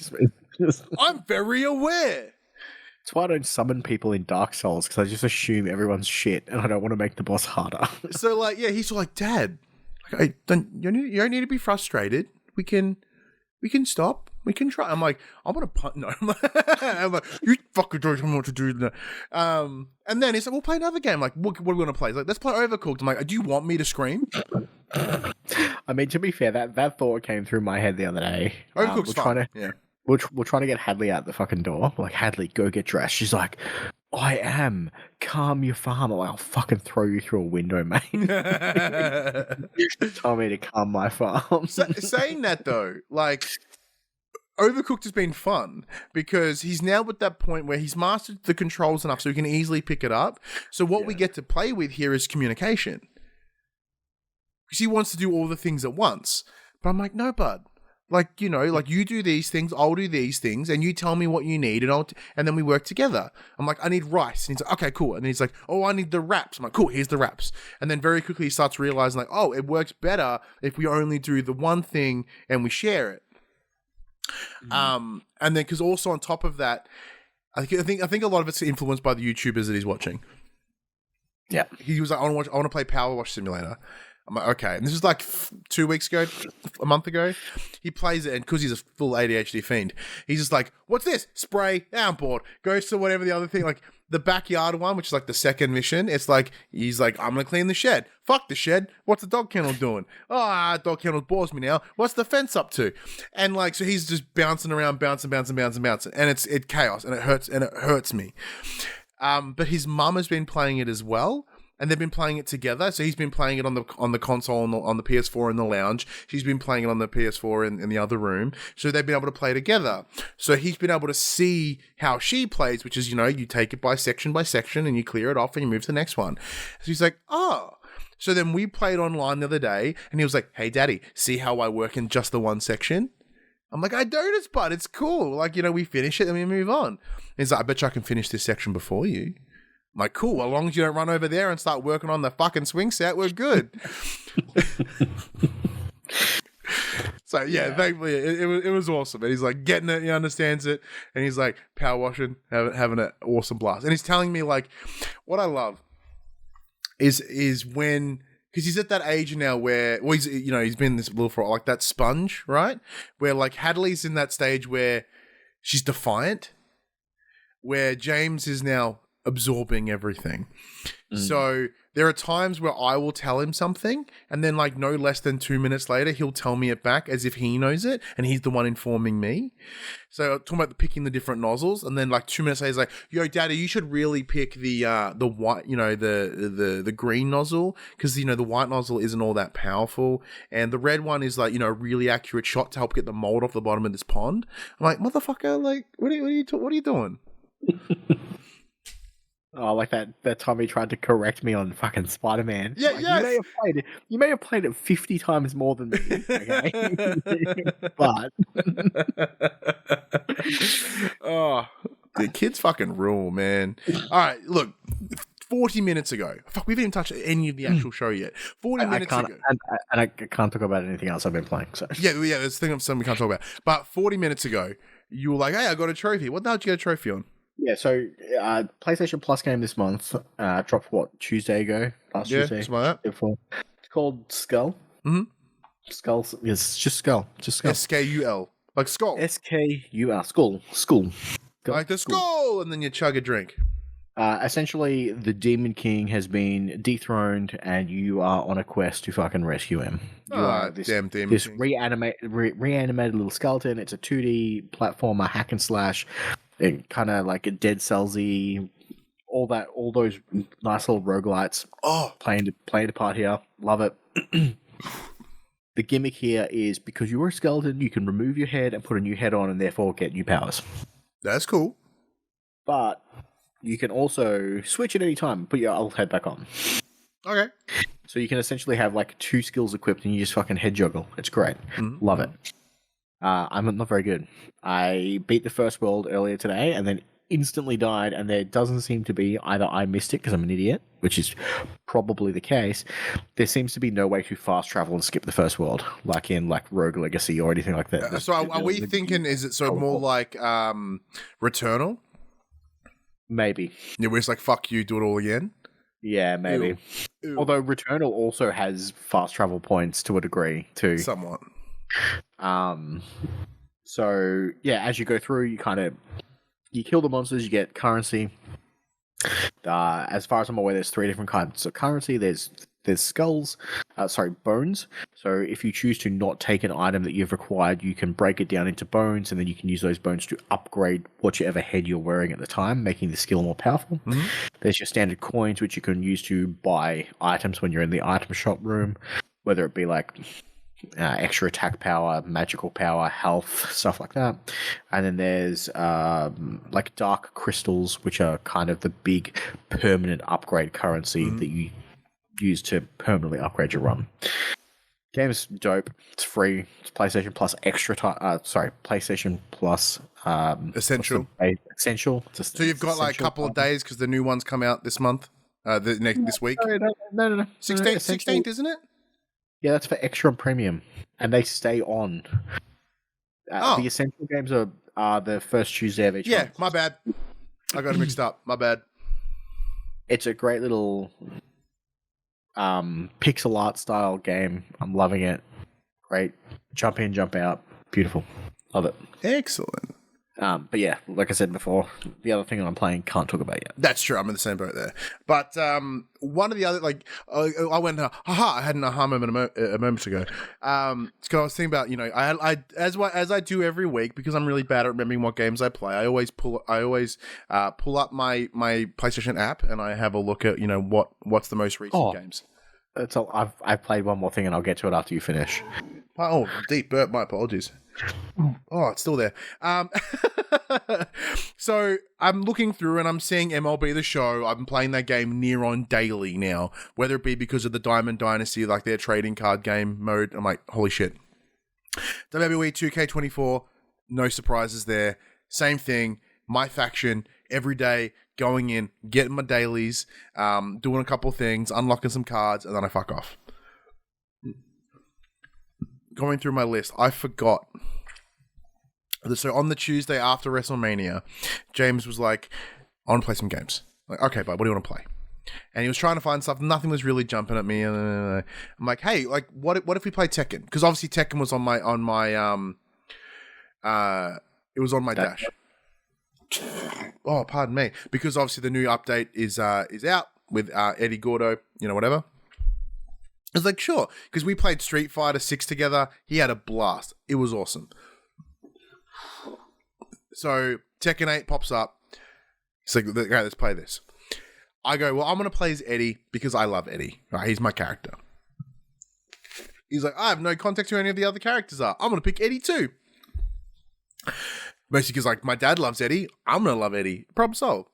[SPEAKER 2] yes, I'm very aware.
[SPEAKER 3] That's why I don't summon people in Dark Souls, because I just assume everyone's shit, and I don't want to make the boss harder.
[SPEAKER 2] So, he's like, Dad, you don't need to be frustrated. We can stop. We can try. I'm like, I'm gonna punt. No, I'm like, you fucking don't know what to do. And then he's like, we'll play another game. Like, what are we gonna play? He's like, let's play Overcooked. I'm like, do you want me to scream?
[SPEAKER 3] I mean, to be fair, that thought came through my head the other day.
[SPEAKER 2] Overcooked's fun.
[SPEAKER 3] We're trying to get Hadley out the fucking door. We're like, Hadley, go get dressed. She's like, I am. Calm your farm. I'm like, I'll fucking throw you through a window, mate. Tell me to calm my farm.
[SPEAKER 2] Saying that, though, Overcooked has been fun because he's now at that point where he's mastered the controls enough so he can easily pick it up. So what we get to play with here is communication. Because he wants to do all the things at once. But I'm like, no, bud. You do these things, I'll do these things, and you tell me what you need, and then we work together. I'm like, I need rice. And he's like, okay, cool. And then he's like, oh, I need the wraps. I'm like, cool, here's the wraps. And then very quickly he starts realizing, oh, it works better if we only do the one thing and we share it. And then, because also on top of that, I think a lot of it's influenced by the YouTubers that he's watching.
[SPEAKER 3] Yeah.
[SPEAKER 2] He was like, I want to play Power Wash Simulator. I'm like, okay. And this is like 2 weeks ago, a month ago. He plays it, and because he's a full ADHD fiend, he's just like, what's this? Spray. I'm bored. Goes to whatever the other thing, like the backyard one, which is like the second mission. It's like, he's like, I'm going to clean the shed. Fuck the shed. What's the dog kennel doing? Dog kennel bores me now. What's the fence up to? And like, so he's just bouncing around, bouncing. And it's chaos, and it hurts me. But his mum has been playing it as well. And they've been playing it together. So he's been playing it on the console, on the PS4 in the lounge. She's been playing it on the PS4 in the other room. So they've been able to play together. So he's been able to see how she plays, which is, you take it by section, and you clear it off and you move to the next one. So he's like, oh. So then we played online the other day, and he was like, hey, Daddy, see how I work in just the one section? I'm like, I noticed, bud. It's cool. Like, we finish it and we move on. And he's like, I bet you I can finish this section before you. I'm like, cool, as long as you don't run over there and start working on the fucking swing set, we're good. So, yeah, thankfully, it was awesome. And he's like getting it, he understands it. And he's like power washing, having an awesome blast. And he's telling me, like, what I love is when, because he's at that age now where, well, he's been this little for like that sponge, right? Where like Hadley's in that stage where she's defiant, where James is now absorbing everything. So there are times where I will tell him something, and then like no less than 2 minutes later, he'll tell me it back as if he knows it, and he's the one informing me. So talking about picking the different nozzles, and then like 2 minutes later, he's like, "Yo, Daddy, you should really pick the white, the green nozzle, because the white nozzle isn't all that powerful, and the red one is like a really accurate shot to help get the mold off the bottom of this pond." I'm like, motherfucker, like what are you doing?
[SPEAKER 3] Oh, like that time he tried to correct me on fucking Spider-Man.
[SPEAKER 2] Yeah,
[SPEAKER 3] like,
[SPEAKER 2] yes.
[SPEAKER 3] You may have played it 50 times more than me, okay? But
[SPEAKER 2] oh, the kids fucking rule, man. All right, look. 40 minutes ago. Fuck, we haven't even touched any of the actual show yet. 40 minutes ago.
[SPEAKER 3] And I can't talk about anything else I've been playing. So
[SPEAKER 2] yeah, there's a thing of something we can't talk about. But 40 minutes ago, you were like, hey, I got a trophy. What the hell did you get a trophy on?
[SPEAKER 3] Yeah, so PlayStation Plus game this month dropped Tuesday ago? Last Tuesday.
[SPEAKER 2] Something like that.
[SPEAKER 3] It's called Skul.
[SPEAKER 2] Mm-hmm.
[SPEAKER 3] Skul. It's just Skul.
[SPEAKER 2] S-K-U-L. Like skull.
[SPEAKER 3] S-K-U-L. Skul.
[SPEAKER 2] Like the skull, and then you chug a drink.
[SPEAKER 3] Essentially, the Demon King has been dethroned, and you are on a quest to fucking rescue him. You are this reanimated little skeleton. It's a 2D platformer, hack and slash. Kind of like a Dead Cells-y, all those nice little roguelites.
[SPEAKER 2] Oh,
[SPEAKER 3] playing a part here. Love it. The gimmick here is because you're a skeleton, you can remove your head and put a new head on, and therefore get new powers.
[SPEAKER 2] That's cool.
[SPEAKER 3] But you can also switch at any time and put your old head back on.
[SPEAKER 2] Okay.
[SPEAKER 3] So you can essentially have like 2 skills equipped, and you just fucking head juggle. It's great. Mm-hmm. Love it. I'm not very good. I beat the first world earlier today and then instantly died, and there doesn't seem to be, either I missed it because I'm an idiot, which is probably the case. There seems to be no way to fast travel and skip the first world, like in like Rogue Legacy or anything like that.
[SPEAKER 2] So are we thinking, is it sort of more like Returnal?
[SPEAKER 3] Maybe.
[SPEAKER 2] Yeah, where it's like, fuck you, do it all again?
[SPEAKER 3] Yeah, maybe. Ew. Although Returnal also has fast travel points to a degree too.
[SPEAKER 2] Somewhat.
[SPEAKER 3] So yeah, as you go through, you kill the monsters, you get currency. As far as I'm aware, there's 3 different kinds of currency. There's bones. So if you choose to not take an item that you've acquired, you can break it down into bones, and then you can use those bones to upgrade whichever head you're wearing at the time, making the skill more powerful. Mm-hmm. There's your standard coins, which you can use to buy items when you're in the item shop room, whether it be like extra attack power, magical power, health, stuff like that. And then there's like dark crystals, which are kind of the big permanent upgrade currency that you use to permanently upgrade your run. Game's dope. It's free. It's PlayStation Plus Extra. PlayStation Plus
[SPEAKER 2] Essential.
[SPEAKER 3] Essential.
[SPEAKER 2] So you've got like a couple of days because the new ones come out this month. This week.
[SPEAKER 3] No.
[SPEAKER 2] 16th, isn't it?
[SPEAKER 3] Yeah, that's for Extra and Premium, and they stay on. The Essential games are the first Tuesday of each month.
[SPEAKER 2] Yeah, my bad. I got it mixed up. My bad.
[SPEAKER 3] It's a great little pixel art style game. I'm loving it. Great. Jump in, jump out. Beautiful. Love it.
[SPEAKER 2] Excellent.
[SPEAKER 3] But yeah, like I said before, the other thing I'm playing, can't talk about yet.
[SPEAKER 2] That's true. I'm in the same boat there. But one of the other, like, I went, I had an aha moment a moment ago. Because I was thinking about, as I do every week, because I'm really bad at remembering what games I play. I always pull up my PlayStation app and I have a look at, what's the most recent games.
[SPEAKER 3] That's all. I've played one more thing and I'll get to it after you finish.
[SPEAKER 2] Oh, deep burp. My apologies. Oh, it's still there. So I'm looking through and I'm seeing MLB The Show. I'm playing that game near on daily now, whether it be because of the Diamond Dynasty, like their trading card game mode. I'm like, holy shit. WWE 2K24, no surprises there. Same thing. My faction, every day, going in, getting my dailies, doing a couple things, unlocking some cards, and then I fuck off. Going through my list, I forgot. So on the Tuesday after WrestleMania, James was like, I want to play some games. Like, okay, bud, what do you want to play? And he was trying to find stuff. Nothing was really jumping at me. I'm like, hey, like, what if we play Tekken? Because obviously Tekken was on my it was on my dash. Oh, pardon me. Because obviously the new update is out with Eddie Gordo, whatever. I was like, sure, because we played Street Fighter 6 together. He had a blast. It was awesome. So Tekken 8 pops up. He's like, okay, let's play this. I go, well, I'm going to play as Eddie because I love Eddie. Right? He's my character. He's like, I have no context who any of the other characters are. I'm going to pick Eddie too. Basically, because like my dad loves Eddie, I'm going to love Eddie. Problem solved.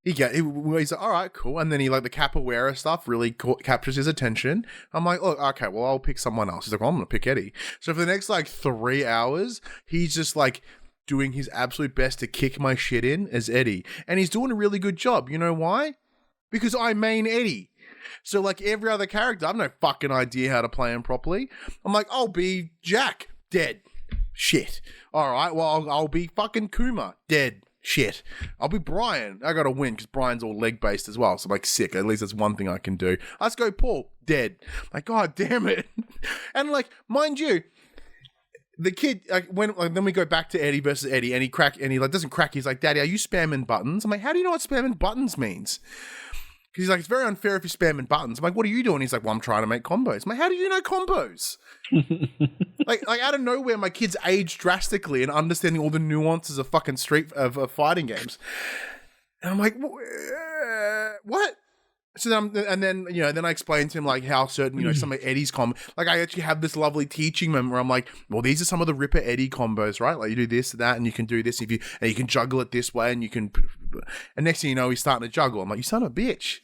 [SPEAKER 2] He's like, all right, cool. And then he, like, the capoeira stuff really captures his attention. I'm like, oh, okay, well, I'll pick someone else. He's like, well, I'm going to pick Eddie. So for the next, 3 hours, he's just, doing his absolute best to kick my shit in as Eddie. And he's doing a really good job. You know why? Because I main Eddie. So, every other character, I have no fucking idea how to play him properly. I'm like, I'll be Jack. Dead. Shit. All right, well, I'll be fucking Kuma. Dead. Shit. I'll be Brian. I gotta win because Brian's all leg-based as well. So I'm like, sick. At least that's one thing I can do. Let's go Paul. Dead. Like, God damn it. And mind you, the kid, then we go back to Eddie versus Eddie and he doesn't crack. He's like, Daddy, are you spamming buttons? I'm like, how do you know what spamming buttons means? Because he's like, it's very unfair if you're spamming buttons. I'm like, what are you doing? He's like, well, I'm trying to make combos. I'm like, how do you know combos? like out of nowhere, my kid's aged drastically and understanding all the nuances of fucking fighting games. And I'm like, what? So then I explained to him then I certain some of Eddie's I actually have this lovely teaching moment where I'm like, well, these are some of the Ripper Eddie combos, right? Like you do this, that, and you can do this and you can juggle it this way, and you can. And next thing you know, he's starting to juggle. I'm like, you son of a bitch.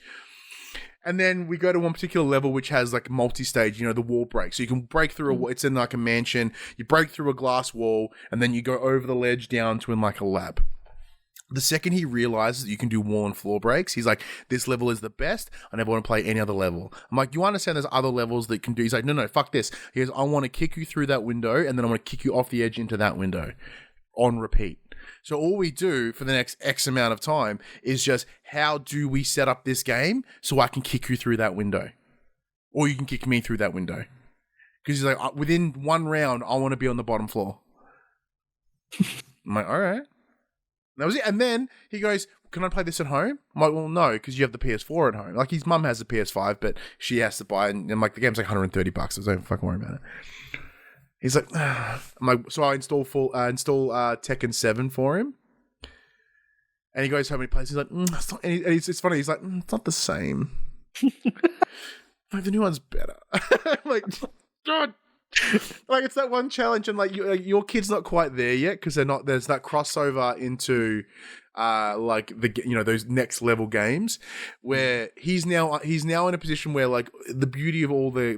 [SPEAKER 2] And then we go to one particular level which has multi-stage, the wall break. So you can break through it's in a mansion. You break through a glass wall, and then you go over the ledge down to in a lab. The second he realizes that you can do wall and floor breaks, he's like, this level is the best. I never want to play any other level. I'm like, you understand there's other levels that can do? He's like, no, fuck this. He goes, I want to kick you through that window, and then I want to kick you off the edge into that window on repeat. So all we do for the next X amount of time is just, how do we set up this game so I can kick you through that window? Or you can kick me through that window. Because he's like, within one round, I want to be on the bottom floor. I'm like, all right. That was it. And then he goes, can I play this at home? I'm like, well, no, because you have the PS4 at home. His mum has a PS5, but she has to buy it. And the game's $130. So don't fucking worry about it. He's like, I'm like, so I install Tekken 7 for him. And he goes home and he plays. He's like, it's not, and it's funny. He's like, it's not the same. Like, the new one's better. I'm like, God. It's that one challenge, and your kid's not quite there yet because they're not. There's that crossover into those next level games where he's now in a position where the beauty of all the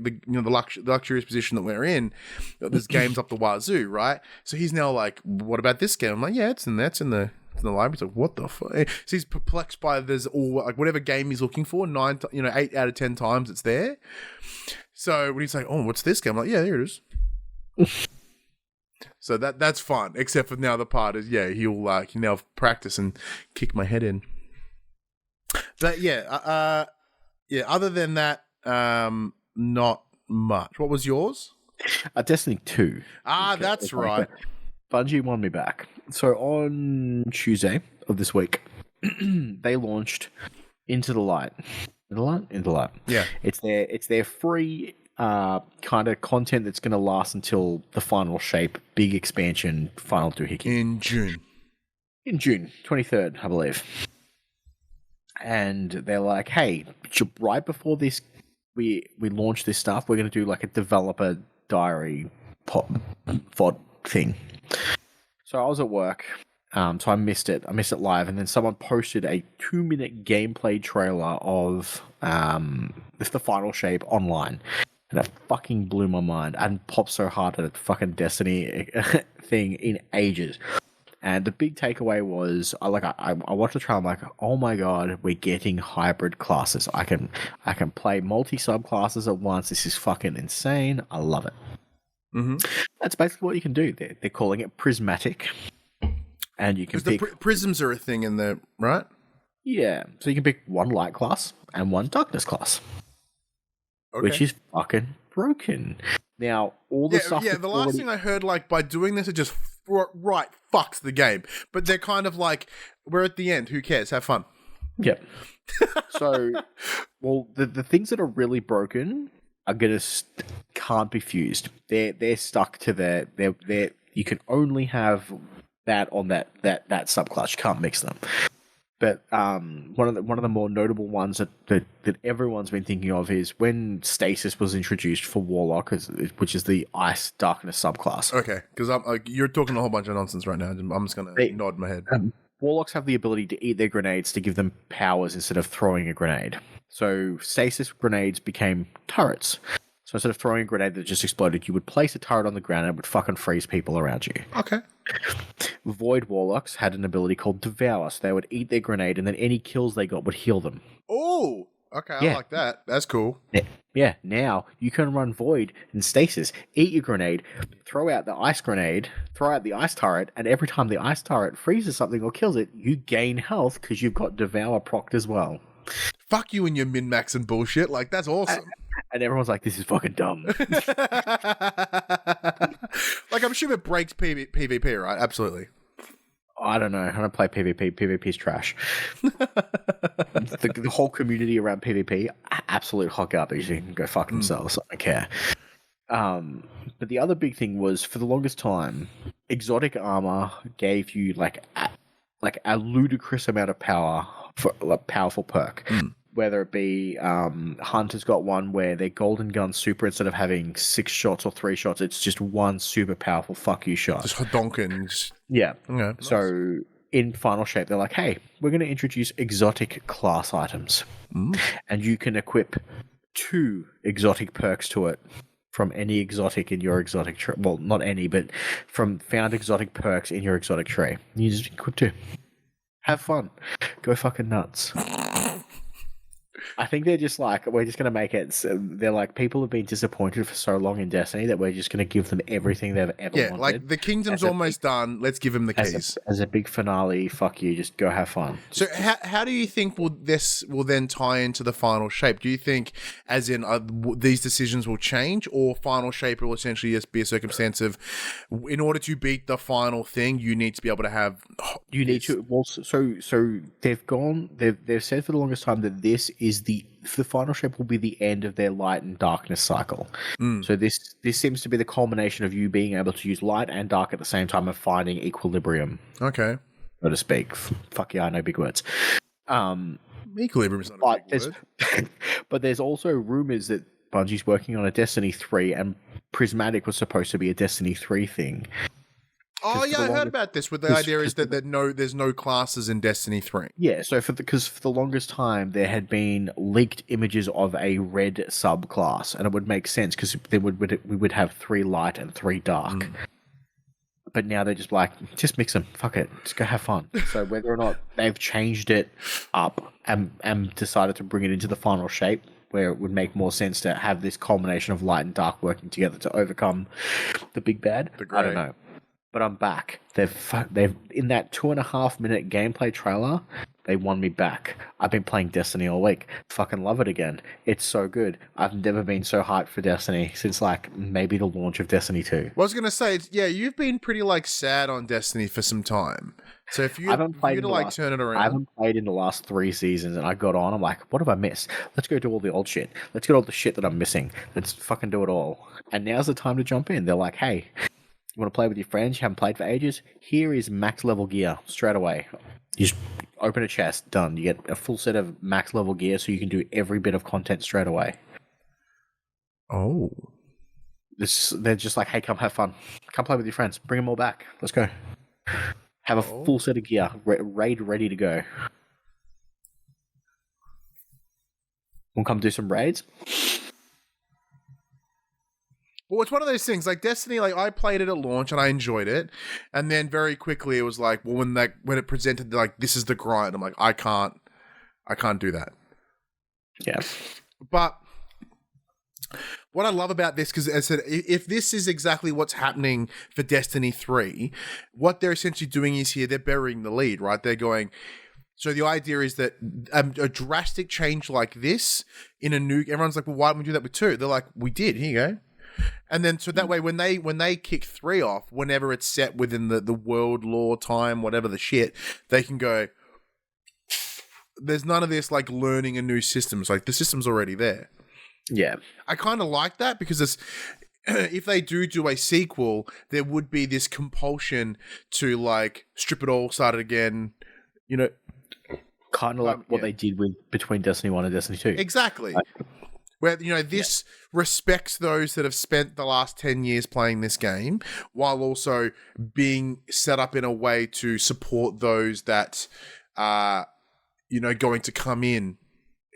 [SPEAKER 2] luxurious position that we're in, there's games up the wazoo, right? So he's now like, what about this game? I'm like, yeah, it's in the library. He's like, what the fuck? So he's perplexed by there's all whatever game he's looking for. 8 out of 10 times it's there. So when he's like, oh, what's this game? I'm like, yeah, here it is. So that's fun. Except for now the part is, yeah, he'll now practice and kick my head in. But yeah, Yeah, other than that, not much. What was yours?
[SPEAKER 3] Destiny 2.
[SPEAKER 2] That's right.
[SPEAKER 3] Bungie won me back. So on Tuesday of this week, they launched Into the Light. Into the Light.
[SPEAKER 2] Yeah.
[SPEAKER 3] It's their free kind of content that's going to last until the final shape, big expansion, final doohickey.
[SPEAKER 2] In June.
[SPEAKER 3] In June, 23rd, I believe. And they're like, hey, right before this, we launch this stuff, we're going to do like a developer diary VOD thing. So I was at work, so I missed it. I missed it live, and then someone posted a 2-minute gameplay trailer of the final shape online. And that fucking blew my mind. I hadn't popped so hard at a fucking Destiny thing in ages. And the big takeaway was, I watched the trailer. I'm like, oh my god, we're getting hybrid classes. I can play multi-sub classes at once. This is fucking insane. I love it.
[SPEAKER 2] Mm-hmm.
[SPEAKER 3] That's basically what you can do. They're calling it prismatic, and you can pick.
[SPEAKER 2] The prisms are a thing in there, right?
[SPEAKER 3] Yeah, so you can pick one light class and one darkness class, which is fucking broken. Now, all the stuff.
[SPEAKER 2] Yeah, the last thing I heard, like, by doing this, it just fucks the game. But they're kind of like, we're at the end. Who cares? Have fun.
[SPEAKER 3] Yep. So, well, the things that are really broken are can't be fused. They're stuck to their you can only have that on that subclass. You can't mix them. But one of the more notable ones that everyone's been thinking of is when Stasis was introduced for Warlock, which is the Ice Darkness subclass.
[SPEAKER 2] Okay, because you're talking a whole bunch of nonsense right now. I'm just gonna nod my head.
[SPEAKER 3] Warlocks have the ability to eat their grenades to give them powers instead of throwing a grenade. So Stasis grenades became turrets. So instead of throwing a grenade that just exploded, you would place a turret on the ground and it would fucking freeze people around you.
[SPEAKER 2] Okay.
[SPEAKER 3] Void Warlocks had an ability called Devour, so they would eat their grenade and then any kills they got would heal them.
[SPEAKER 2] Oh, okay, I like that. That's cool.
[SPEAKER 3] Yeah, now you can run Void and Stasis, eat your grenade, throw out the ice grenade, throw out the ice turret, and every time the ice turret freezes something or kills it, you gain health because you've got Devour procced as well.
[SPEAKER 2] Fuck you and your min-max and bullshit. Like, that's awesome.
[SPEAKER 3] And everyone's like, this is fucking dumb.
[SPEAKER 2] Like, I'm sure it breaks PvP, right? Absolutely.
[SPEAKER 3] I don't know. I don't play PvP. PvP's trash. the whole community around PvP, absolute hot garbage. You can go fuck themselves. I don't care. But the other big thing was, for the longest time, exotic armor gave you like a ludicrous amount of power for a powerful perk. Whether it be Hunter's got one where their golden gun super, instead of having 6 shots or 3 shots, it's just one super powerful fuck you shot.
[SPEAKER 2] Just donking.
[SPEAKER 3] Yeah.
[SPEAKER 2] Okay,
[SPEAKER 3] so
[SPEAKER 2] nice.
[SPEAKER 3] In Final Shape, they're like, hey, we're going to introduce exotic class items. And you can equip 2 exotic perks to it from any exotic in your exotic tree. Well, not any, but from found exotic perks in your exotic tree. You just equip 2. Have fun. Go fucking nuts. I think they're just like, we're just going to make it. So they're like, people have been disappointed for so long in Destiny that we're just going to give them everything they've ever wanted.
[SPEAKER 2] Yeah, like the kingdom's almost done. Let's give them the keys.
[SPEAKER 3] As a big finale, fuck you, just go have fun.
[SPEAKER 2] So how do you think this will then tie into the final shape? Do you think, as in, these decisions will change, or final shape will essentially just be a circumstance of, in order to beat the final thing, you need to be able to have...
[SPEAKER 3] You need to... Well, so they've said for the longest time that this is the final shape will be the end of their light and darkness cycle. So this seems to be the culmination of you being able to use light and dark at the same time and finding equilibrium.
[SPEAKER 2] Okay.
[SPEAKER 3] So to speak. Fuck yeah, I know big words.
[SPEAKER 2] Equilibrium is not a big word.
[SPEAKER 3] But there's also rumors that Bungie's working on a Destiny 3 and Prismatic was supposed to be a Destiny 3 thing.
[SPEAKER 2] Oh yeah, I heard about this. With the idea is that there's no classes in Destiny 3.
[SPEAKER 3] Yeah, so because for the longest time there had been leaked images of a red subclass, and it would make sense because we would have 3 light and 3 dark. But now they're just like, just mix them. Fuck it, just go have fun. So whether or not they've changed it up and decided to bring it into the final shape, where it would make more sense to have this culmination of light and dark working together to overcome the big bad, I don't know. But I'm back. They've in that 2.5 minute gameplay trailer, They won me back. I've been playing Destiny all week. Fucking love it again. It's so good. I've never been so hyped for Destiny since like maybe the launch of Destiny 2.
[SPEAKER 2] Well, I was gonna say, you've been pretty like sad on Destiny for some time. So if you turn it around,
[SPEAKER 3] I haven't played in the last 3 seasons, and I got on. I'm like, what have I missed? Let's go do all the old shit. Let's get all the shit that I'm missing. Let's fucking do it all. And now's the time to jump in. They're like, hey, you want to play with your friends? You haven't played for ages? Here is max level gear straight away. You just open a chest, done. You get a full set of max level gear, so you can do every bit of content straight away.
[SPEAKER 2] Oh.
[SPEAKER 3] They're just like, hey, come have fun. Come play with your friends. Bring them all back. Let's go. Have a full set of gear. Raid ready to go. We'll come do some raids.
[SPEAKER 2] Well, it's one of those things, like Destiny, like I played it at launch and I enjoyed it. And then very quickly it was like, well, when it presented, like, this is the grind, I'm like, I can't do that.
[SPEAKER 3] Yeah.
[SPEAKER 2] But what I love about this, because as I said, if this is exactly what's happening for Destiny 3, what they're essentially doing is here, they're burying the lead, right? They're going, so the idea is that a drastic change like this in a new, everyone's like, well, why didn't we do that with 2? They're like, we did, here you go. And then, so that way, when they kick 3 off, whenever it's set within the world law time, whatever the shit, they can go, there's none of this like learning a new system. It's like the system's already there.
[SPEAKER 3] Yeah.
[SPEAKER 2] I kind of like that because if they do a sequel, there would be this compulsion to like strip it all, start it again, you know.
[SPEAKER 3] Kind of like what they did between Destiny 1 and Destiny 2.
[SPEAKER 2] Exactly. Where, you know, this respects those that have spent the last 10 years playing this game while also being set up in a way to support those that are, you know, going to come in.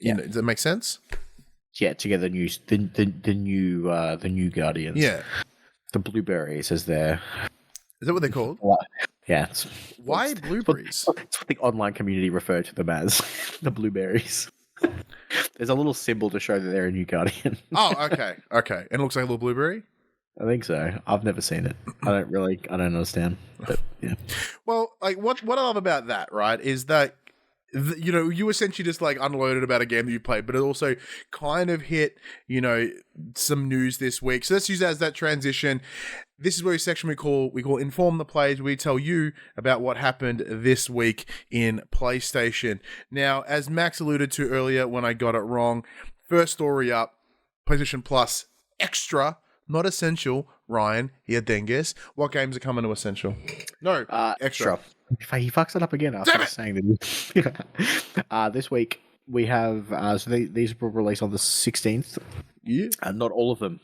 [SPEAKER 2] You know, does that make sense?
[SPEAKER 3] Yeah, to get the new Guardians.
[SPEAKER 2] Yeah.
[SPEAKER 3] The blueberries as they're...
[SPEAKER 2] Is that what they're called?
[SPEAKER 3] Yeah.
[SPEAKER 2] Why blueberries?
[SPEAKER 3] It's what the online community refer to them as. The blueberries. There's a little symbol to show that they're a new Guardian.
[SPEAKER 2] Oh, okay. And it looks like a little blueberry?
[SPEAKER 3] I think so. I've never seen it. I don't understand. But yeah.
[SPEAKER 2] Well, like what I love about that, right, is that you know, you essentially just like unloaded about a game that you played, but it also kind of hit, you know, some news this week. So let's use that as that transition. This is where a section we call Inform the Players. We tell you about what happened this week in PlayStation. Now, as Max alluded to earlier when I got it wrong, first story up, PlayStation Plus Extra, not Essential. Ryan, here, Dengus. What games are coming to Essential? No, Extra.
[SPEAKER 3] He fucks it up again after saying that. This week we have so these were released on the 16th.
[SPEAKER 2] Yeah,
[SPEAKER 3] not all of them.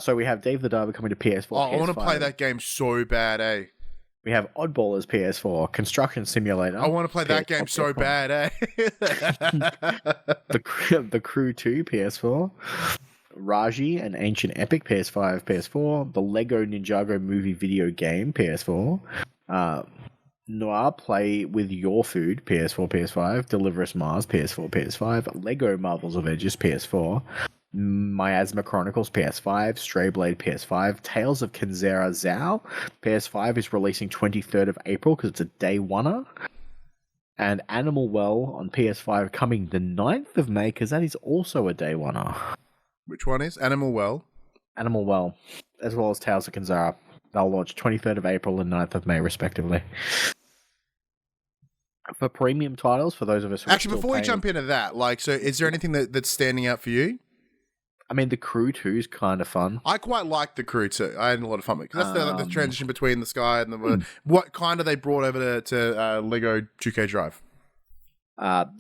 [SPEAKER 3] So we have Dave the Diver coming to PS4.
[SPEAKER 2] Oh, I want to play that game so bad, eh?
[SPEAKER 3] We have Oddballers PS4, Construction Simulator.
[SPEAKER 2] I want to play that game so bad, eh?
[SPEAKER 3] The Crew 2 PS4. Raji, an Ancient Epic PS5, PS4. The Lego Ninjago movie video game PS4. Noir Play with Your Food PS4, PS5. Deliver Us Mars PS4, PS5. Lego Marvel's Avengers PS4. Miasma Chronicles PS5, Strayblade PS5, Tales of Kenzera Zhao PS5 is releasing 23rd of April because it's a day oneer, and Animal Well on PS5 coming the 9th of May because that is also a day oneer.
[SPEAKER 2] Which one is Animal Well?
[SPEAKER 3] Animal Well, as well as Tales of Kenzera. They'll launch 23rd of April and 9th of May respectively. For premium titles, for those of us who
[SPEAKER 2] actually, before we jump into that, like, so is there anything that's standing out for you?
[SPEAKER 3] I mean, the Crew 2 is kind of fun.
[SPEAKER 2] I quite like the Crew 2. I had a lot of fun with it. Because that's the transition between the Sky and the... What kind of they brought over to Lego 2K Drive?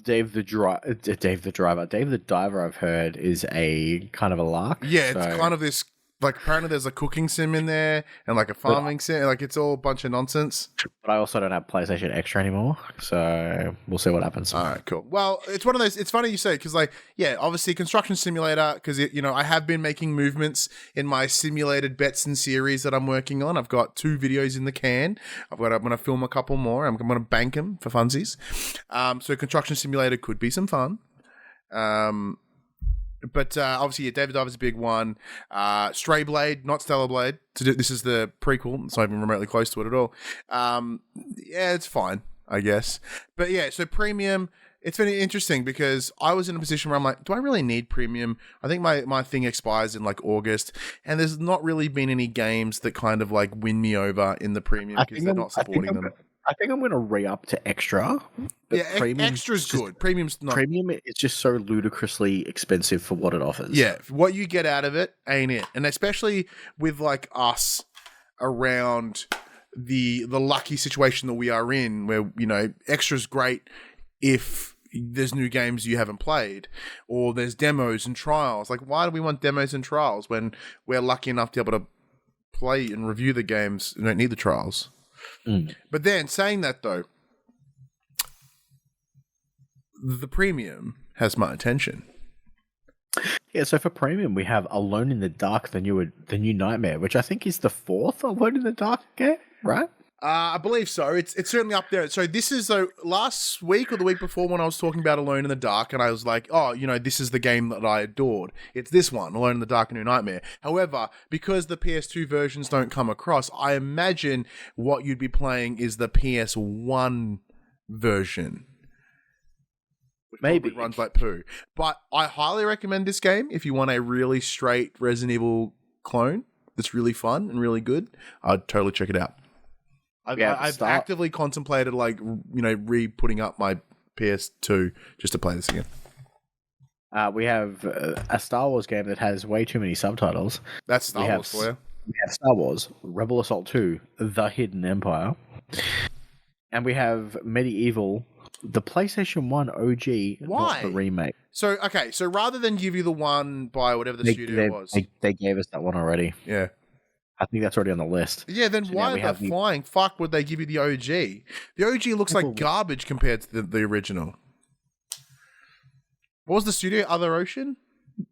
[SPEAKER 3] Dave the Diver, I've heard, is a kind of a lark.
[SPEAKER 2] Yeah, it's kind of this... Like, apparently there's a cooking sim in there and, like, a farming sim. Like, it's all a bunch of nonsense.
[SPEAKER 3] But I also don't have PlayStation Extra anymore, so we'll see what happens.
[SPEAKER 2] All right, cool. Well, it's one of those... It's funny you say, because, like, yeah, obviously Construction Simulator, because, you know, I have been making movements in my simulated bets and series that I'm working on. I've got 2 videos in the can. I'm going to film a couple more. I'm going to bank them for funsies. So Construction Simulator could be some fun. But obviously, yeah, David Diver's a big one. Stray Blade, not Stellar Blade. This is the prequel. It's not even remotely close to it at all. Yeah, it's fine. I guess. But yeah, so premium, it's been interesting because I was in a position where I'm like, do I really need premium? I think my thing expires in like August, and there's not really been any games that kind of like win me over in the premium because they're not supporting them.
[SPEAKER 3] I think I'm going to re-up to extra.
[SPEAKER 2] Yeah, extra's good. Premium's not.
[SPEAKER 3] Premium is just so ludicrously expensive for what it offers.
[SPEAKER 2] Yeah, what you get out of it ain't it. And especially with like us around the lucky situation that we are in where, you know, extra's great if there's new games you haven't played or there's demos and trials. Like, why do we want demos and trials when we're lucky enough to be able to play and review the games and don't need the trials? But then, saying that though, the premium has my attention.
[SPEAKER 3] Yeah, so for premium, we have Alone in the Dark, the new Nightmare, which I think is the 4th Alone in the Dark game, right?
[SPEAKER 2] I believe so. It's certainly up there. So this is last week or the week before when I was talking about Alone in the Dark, and I was like, oh, you know, this is the game that I adored. It's this one, Alone in the Dark, A New Nightmare. However, because the PS2 versions don't come across, I imagine what you'd be playing is the PS1 version. Which maybe runs like poo. But I highly recommend this game if you want a really straight Resident Evil clone that's really fun and really good. I'd totally check it out. I've actively contemplated, like, you know, re-putting up my PS2 just to play this again.
[SPEAKER 3] We have a Star Wars game that has way too many subtitles.
[SPEAKER 2] That's Star Wars for you.
[SPEAKER 3] We have Star Wars, Rebel Assault 2, The Hidden Empire. And we have Medieval, the PlayStation 1 OG, not the remake.
[SPEAKER 2] So rather than give you the one by whatever the studio was.
[SPEAKER 3] They gave us that one already.
[SPEAKER 2] Yeah.
[SPEAKER 3] I think that's already on the list.
[SPEAKER 2] Yeah, then so why the flying fuck would they give you the OG? The OG looks like garbage compared to the original. What was the studio? Other Ocean?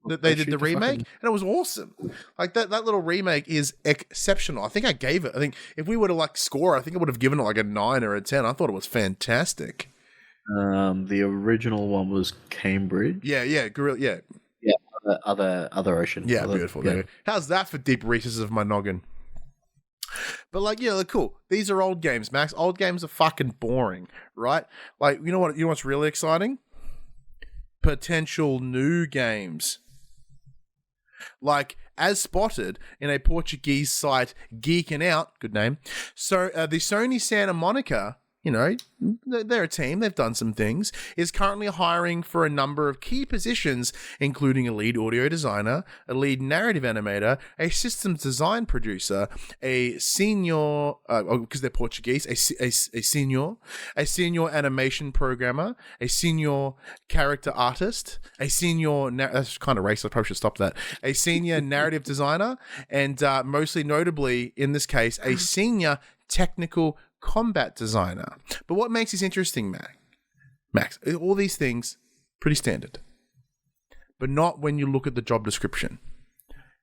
[SPEAKER 2] That they did the remake? And it was awesome. Like, that little remake is exceptional. I think I gave it. I think if we were to, like, score, I think I would have given it, like, a 9 or a 10. I thought it was fantastic.
[SPEAKER 3] The original one was Cambridge.
[SPEAKER 2] Yeah, Gorilla, yeah.
[SPEAKER 3] Yeah, other Ocean.
[SPEAKER 2] Yeah, beautiful. Yeah. How's that for deep recesses of my noggin? But, like, yeah, cool. These are old games, Max. Old games are fucking boring, right? Like, you know what's really exciting? Potential new games. Like, as spotted in a Portuguese site, Geeking Out, good name. So, the Sony Santa Monica, you know, they're a team, they've done some things, is currently hiring for a number of key positions, including a lead audio designer, a lead narrative animator, a systems design producer, a senior, because they're Portuguese, a senior animation programmer, a senior character artist, a senior, that's kind of racist, I probably should stop that, a senior narrative designer, and mostly notably, in this case, a senior technical combat designer. But what makes this interesting, Max, all these things, pretty standard. But not when you look at the job description.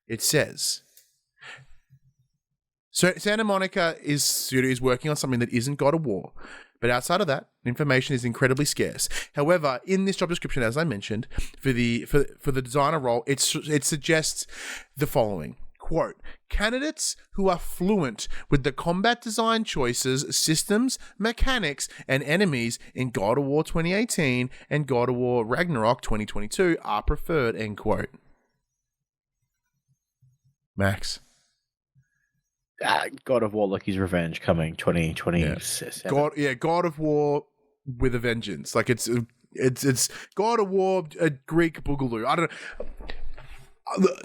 [SPEAKER 2] It says, so Santa Monica is working on something that isn't God of War. But outside of that, information is incredibly scarce. However, in this job description, as I mentioned, for the designer role, it suggests the following. Quote, candidates who are fluent with the combat design choices, systems, mechanics, and enemies in God of War 2018 and God of War Ragnarok 2022 are preferred, end quote. Max.
[SPEAKER 3] God of War Lucky's Revenge coming 2027.
[SPEAKER 2] Yeah. God of War with a vengeance. Like, it's God of War, a Greek boogaloo. I don't know.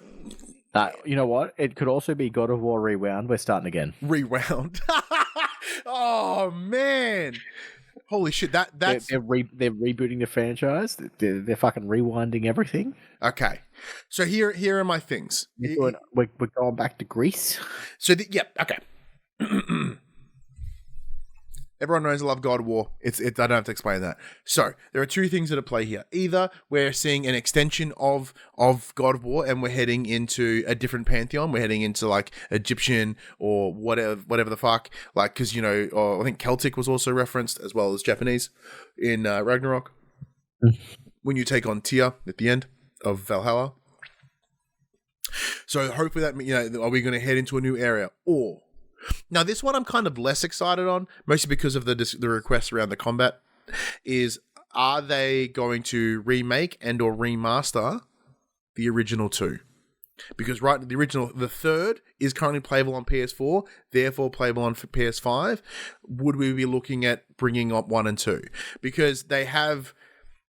[SPEAKER 3] You know what? It could also be God of War Rewound. We're starting again.
[SPEAKER 2] Rewound. Oh, man. Holy shit. That's...
[SPEAKER 3] They're rebooting the franchise. They're fucking rewinding everything.
[SPEAKER 2] Okay. So here are my things.
[SPEAKER 3] We're going back to Greece.
[SPEAKER 2] So, okay. Everyone knows I love God of War. I don't have to explain that. So, there are two things that are at play here. Either we're seeing an extension of God of War and we're heading into a different pantheon. We're heading into, like, Egyptian or whatever the fuck. Like, because, you know, I think Celtic was also referenced as well as Japanese in Ragnarok. When you take on Tyr at the end of Valhalla. So, hopefully that, you know, are we going to head into a new area? Or Now, this one I'm kind of less excited on, mostly because of the requests around the combat, is are they going to remake and or remaster the original 2? Because the third is currently playable on PS4, therefore playable on PS5. Would we be looking at bringing up 1 and 2? Because they have,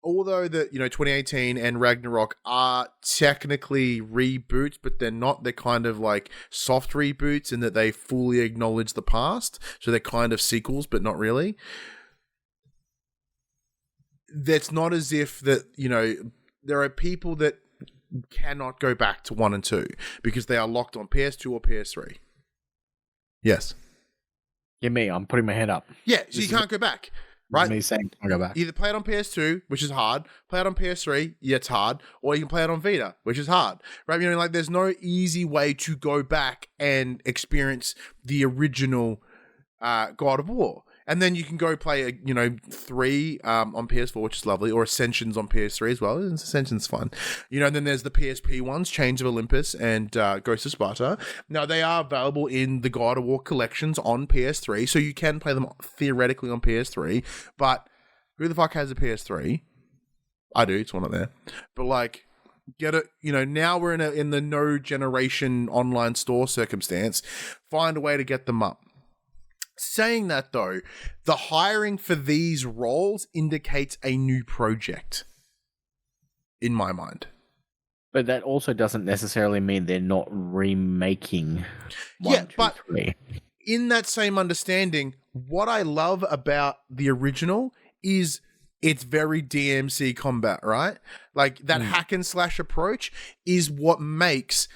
[SPEAKER 2] although 2018 and Ragnarok are technically reboots, but they're not. They're kind of like soft reboots in that they fully acknowledge the past. So they're kind of sequels, but not really. That's not as if that, there are people that cannot go back to 1 and 2 because they are locked on PS2 or PS3. Yes.
[SPEAKER 3] Yeah, me. I'm putting my hand up.
[SPEAKER 2] Yeah, so you can't go back. Right?
[SPEAKER 3] Me saying I'll go back.
[SPEAKER 2] Either play it on PS2, which is hard, play it on PS3, yeah, it's hard, or you can play it on Vita, which is hard. Right? There's no easy way to go back and experience the original God of War. And then you can go play, 3 on PS4, which is lovely, or Ascensions on PS3 as well. Ascension's fun. And then there's the PSP ones, Chains of Olympus and Ghost of Sparta. Now, they are available in the God of War collections on PS3, so you can play them theoretically on PS3, but who the fuck has a PS3? I do, it's one up there. But, get it, now we're in the no generation online store circumstance. Find a way to get them up. Saying that, though, the hiring for these roles indicates a new project, in my mind.
[SPEAKER 3] But that also doesn't necessarily mean they're not remaking 1, 2, 3.
[SPEAKER 2] In that same understanding, what I love about the original is it's very DMC combat, right? That hack and slash approach is what makes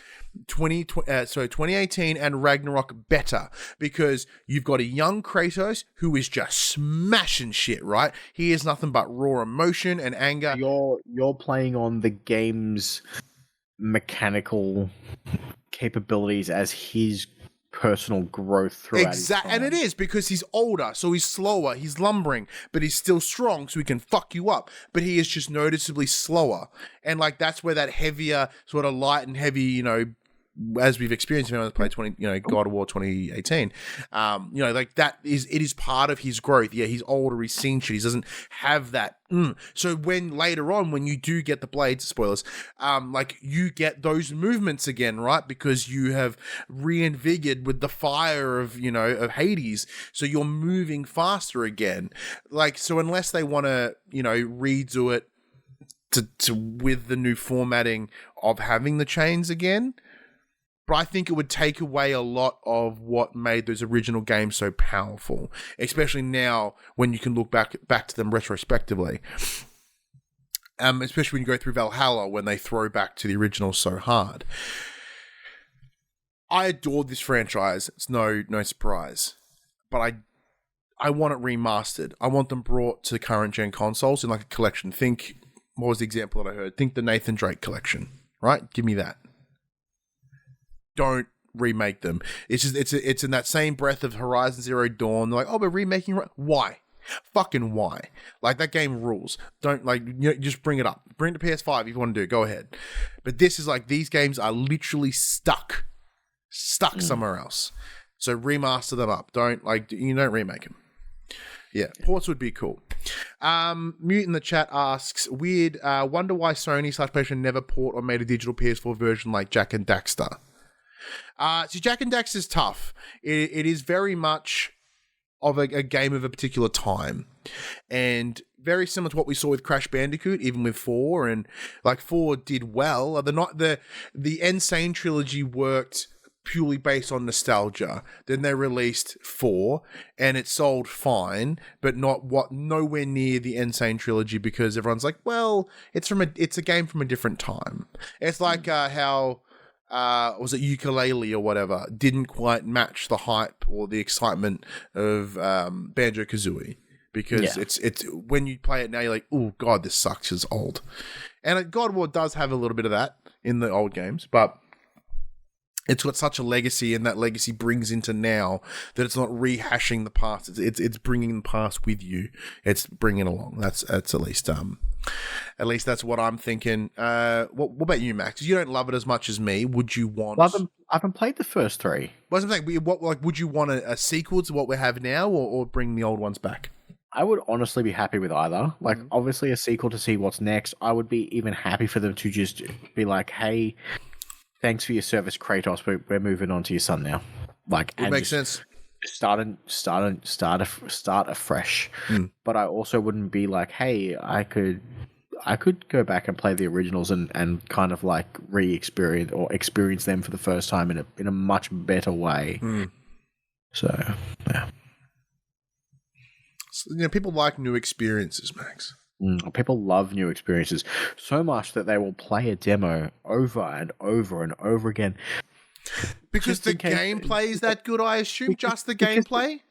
[SPEAKER 2] 2018 and Ragnarok better, because you've got a young Kratos who is just smashing shit, right? He is nothing but raw emotion and anger.
[SPEAKER 3] You're playing on the game's mechanical capabilities as his personal growth throughout
[SPEAKER 2] exactly, and it is because he's older, so he's slower, he's lumbering, but he's still strong, so he can fuck you up. But he is just noticeably slower, and that's where that heavier, sort of light and heavy, as we've experienced when I played God of War 2018, it is part of his growth. Yeah, he's older, he's seen shit, he doesn't have that. So when later on, when you do get the blades, spoilers, you get those movements again, right? Because you have reinvigorated with the fire of Hades, so you're moving faster again. So unless they want to, redo it to with the new formatting of having the chains again. But I think it would take away a lot of what made those original games so powerful, especially now when you can look back to them retrospectively. Especially when you go through Valhalla, when they throw back to the original so hard. I adored this franchise. It's no surprise. But I want it remastered. I want them brought to current gen consoles in a collection. Think, what was the example that I heard? Think the Nathan Drake collection, right? Give me that. Don't remake them. It's just it's in that same breath of Horizon Zero Dawn. They're like, we're remaking. Why? Fucking why? That game rules. Don't just bring it up. Bring it to PS5 if you want to do it. Go ahead. But this is these games are literally stuck somewhere else. So remaster them up. Don't remake them. Yeah, ports would be cool. Mute in the chat asks, weird. Wonder why Sony / PlayStation never port or made a digital PS4 version like Jak and Daxter. So Jak and Daxter is tough. It is very much of a game of a particular time, and very similar to what we saw with Crash Bandicoot, even with 4, and 4 did well. The Insane trilogy worked purely based on nostalgia. Then they released 4, and it sold fine, but nowhere near the Insane trilogy, because everyone's like, well, it's a game from a different time. It's like how. Was it Ukulele or whatever, didn't quite match the hype or the excitement of Banjo-Kazooie, because it's when you play it now, you're like, oh god, this sucks, it's old. And God of War does have a little bit of that in the old games, but it's got such a legacy, and that legacy brings into now that it's not rehashing the past. It's bringing the past with you. It's bringing it along. That's at least At least that's what I'm thinking. What about you, Max? You don't love it as much as me. Would you want?
[SPEAKER 3] Well, I haven't played the first 3.
[SPEAKER 2] What I'm saying, would you want a sequel to what we have now, or bring the old ones back?
[SPEAKER 3] I would honestly be happy with either. Like, obviously, a sequel to see what's next. I would be even happy for them to just be like, "Hey, thanks for your service, Kratos. We're moving on to your son now." Like,
[SPEAKER 2] it makes sense.
[SPEAKER 3] Start afresh. But I also wouldn't be like, "Hey, I could go back and play the originals and kind of like re-experience or experience them for the first time in a much better way." So, yeah.
[SPEAKER 2] So, people like new experiences, Max.
[SPEAKER 3] People love new experiences so much that they will play a demo over and over and over again.
[SPEAKER 2] Because the gameplay is that good, I assume? Just the gameplay?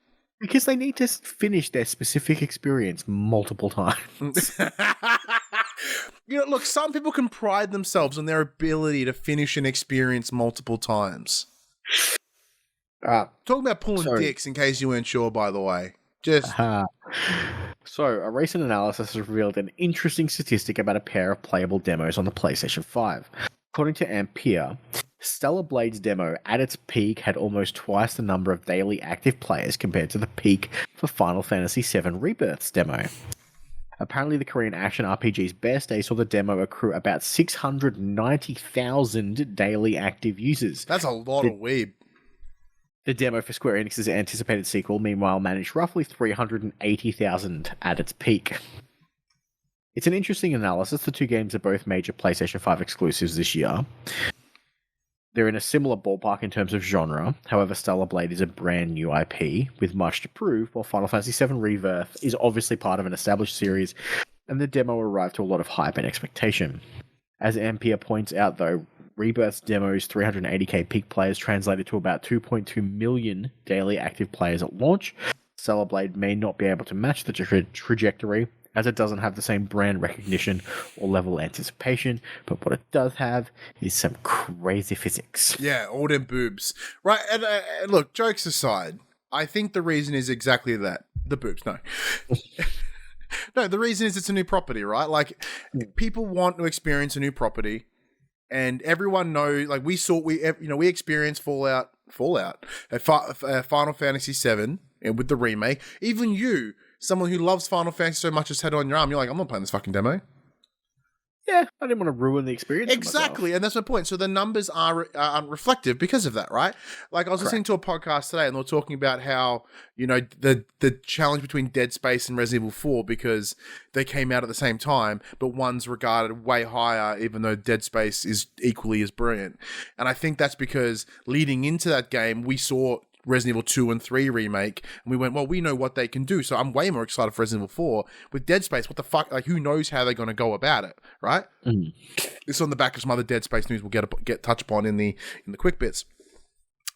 [SPEAKER 3] Because they need to finish their specific experience multiple times.
[SPEAKER 2] Look, some people can pride themselves on their ability to finish an experience multiple times. Talking about pulling dicks, in case you weren't sure, by the way.
[SPEAKER 3] So, a recent analysis has revealed an interesting statistic about a pair of playable demos on the PlayStation 5. According to Ampere, Stellar Blade's demo at its peak had almost twice the number of daily active players compared to the peak for Final Fantasy VII Rebirth's demo. Apparently, the Korean action RPG's best day saw the demo accrue about 690,000 daily active users.
[SPEAKER 2] That's a lot of weeb.
[SPEAKER 3] The demo for Square Enix's anticipated sequel, meanwhile, managed roughly 380,000 at its peak. It's an interesting analysis. The two games are both major PlayStation 5 exclusives this year. They're in a similar ballpark in terms of genre. However, Stellar Blade is a brand new IP with much to prove, while Final Fantasy VII Rebirth is obviously part of an established series, and the demo arrived to a lot of hype and expectation. As Ampere points out, though, Rebirth's demo's 380k peak players translated to about 2.2 million daily active players at launch. Stellar Blade may not be able to match the trajectory, as it doesn't have the same brand recognition or level of anticipation, but what it does have is some crazy physics.
[SPEAKER 2] Yeah, all them boobs. Right, and look, jokes aside, I think the reason is exactly that. The boobs, no. No, the reason is it's a new property, right? Like, people want to experience a new property, and everyone knows, like, we experienced Fallout, Final Fantasy VII, and with the remake. Even you, someone who loves Final Fantasy so much as head on your arm, you're like, I'm not playing this fucking demo.
[SPEAKER 3] Yeah, I didn't want to ruin the experience.
[SPEAKER 2] Exactly, and that's my point. So the numbers are reflective because of that, right? Like, I was listening to a podcast today, and they were talking about how, the challenge between Dead Space and Resident Evil 4, because they came out at the same time, but one's regarded way higher, even though Dead Space is equally as brilliant. And I think that's because leading into that game, we saw Resident Evil 2 and 3 remake, and we went, well, we know what they can do, so I'm way more excited for Resident Evil 4. With Dead Space, what the fuck, like, who knows how they're going to go about it, right? It's on the back of some other Dead Space news we'll get touched upon in the quick bits.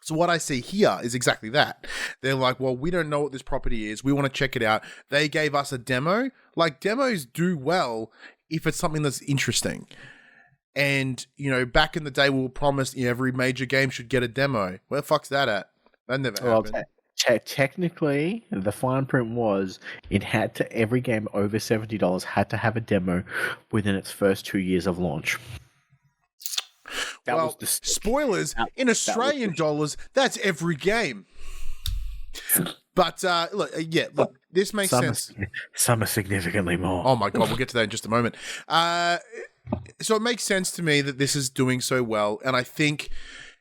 [SPEAKER 2] So what I see here is exactly that. They're like, well, we don't know what this property is, we want to check it out. They gave us a demo. Like, demos do well if it's something that's interesting. And, back in the day, we were promised every major game should get a demo. Where the fuck's that at? That never happened.
[SPEAKER 3] Technically, the fine print was every game over $70 had to have a demo within its first 2 years of launch.
[SPEAKER 2] Spoilers, in Australian dollars, that's every game. But look, this makes sense.
[SPEAKER 3] Some are significantly more.
[SPEAKER 2] Oh my God, we'll get to that in just a moment. So it makes sense to me that this is doing so well, and I think,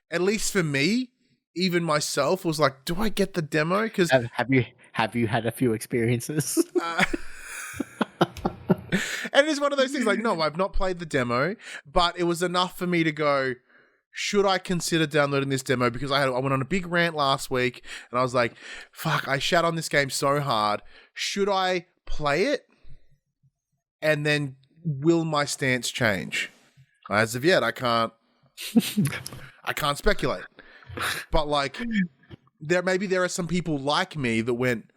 [SPEAKER 2] at least for me, even myself was like, do I get the demo? Because
[SPEAKER 3] have you had a few experiences?
[SPEAKER 2] And it's one of those things like, no, I've not played the demo, but it was enough for me to go, should I consider downloading this demo? Because I went on a big rant last week, and I was like, fuck, I shat on this game so hard. Should I play it? And then will my stance change? As of yet, I can't speculate. But like, there are some people like me that went,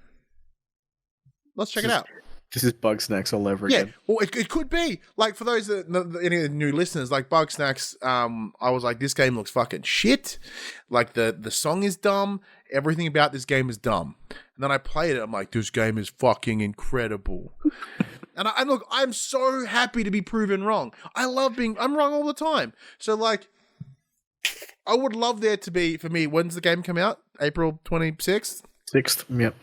[SPEAKER 2] let's check it out.
[SPEAKER 3] This is Bugsnax all over again.
[SPEAKER 2] Yeah, well, it could be. Like, for those any of the new listeners, like Bugsnax, I was like, this game looks fucking shit. Like, the song is dumb. Everything about this game is dumb. And then I played it. I'm like, this game is fucking incredible. And look, I'm so happy to be proven wrong. I'm wrong all the time. So like, I would love there to be, for me, when's the game come out? April 26th?
[SPEAKER 3] 6th, yep.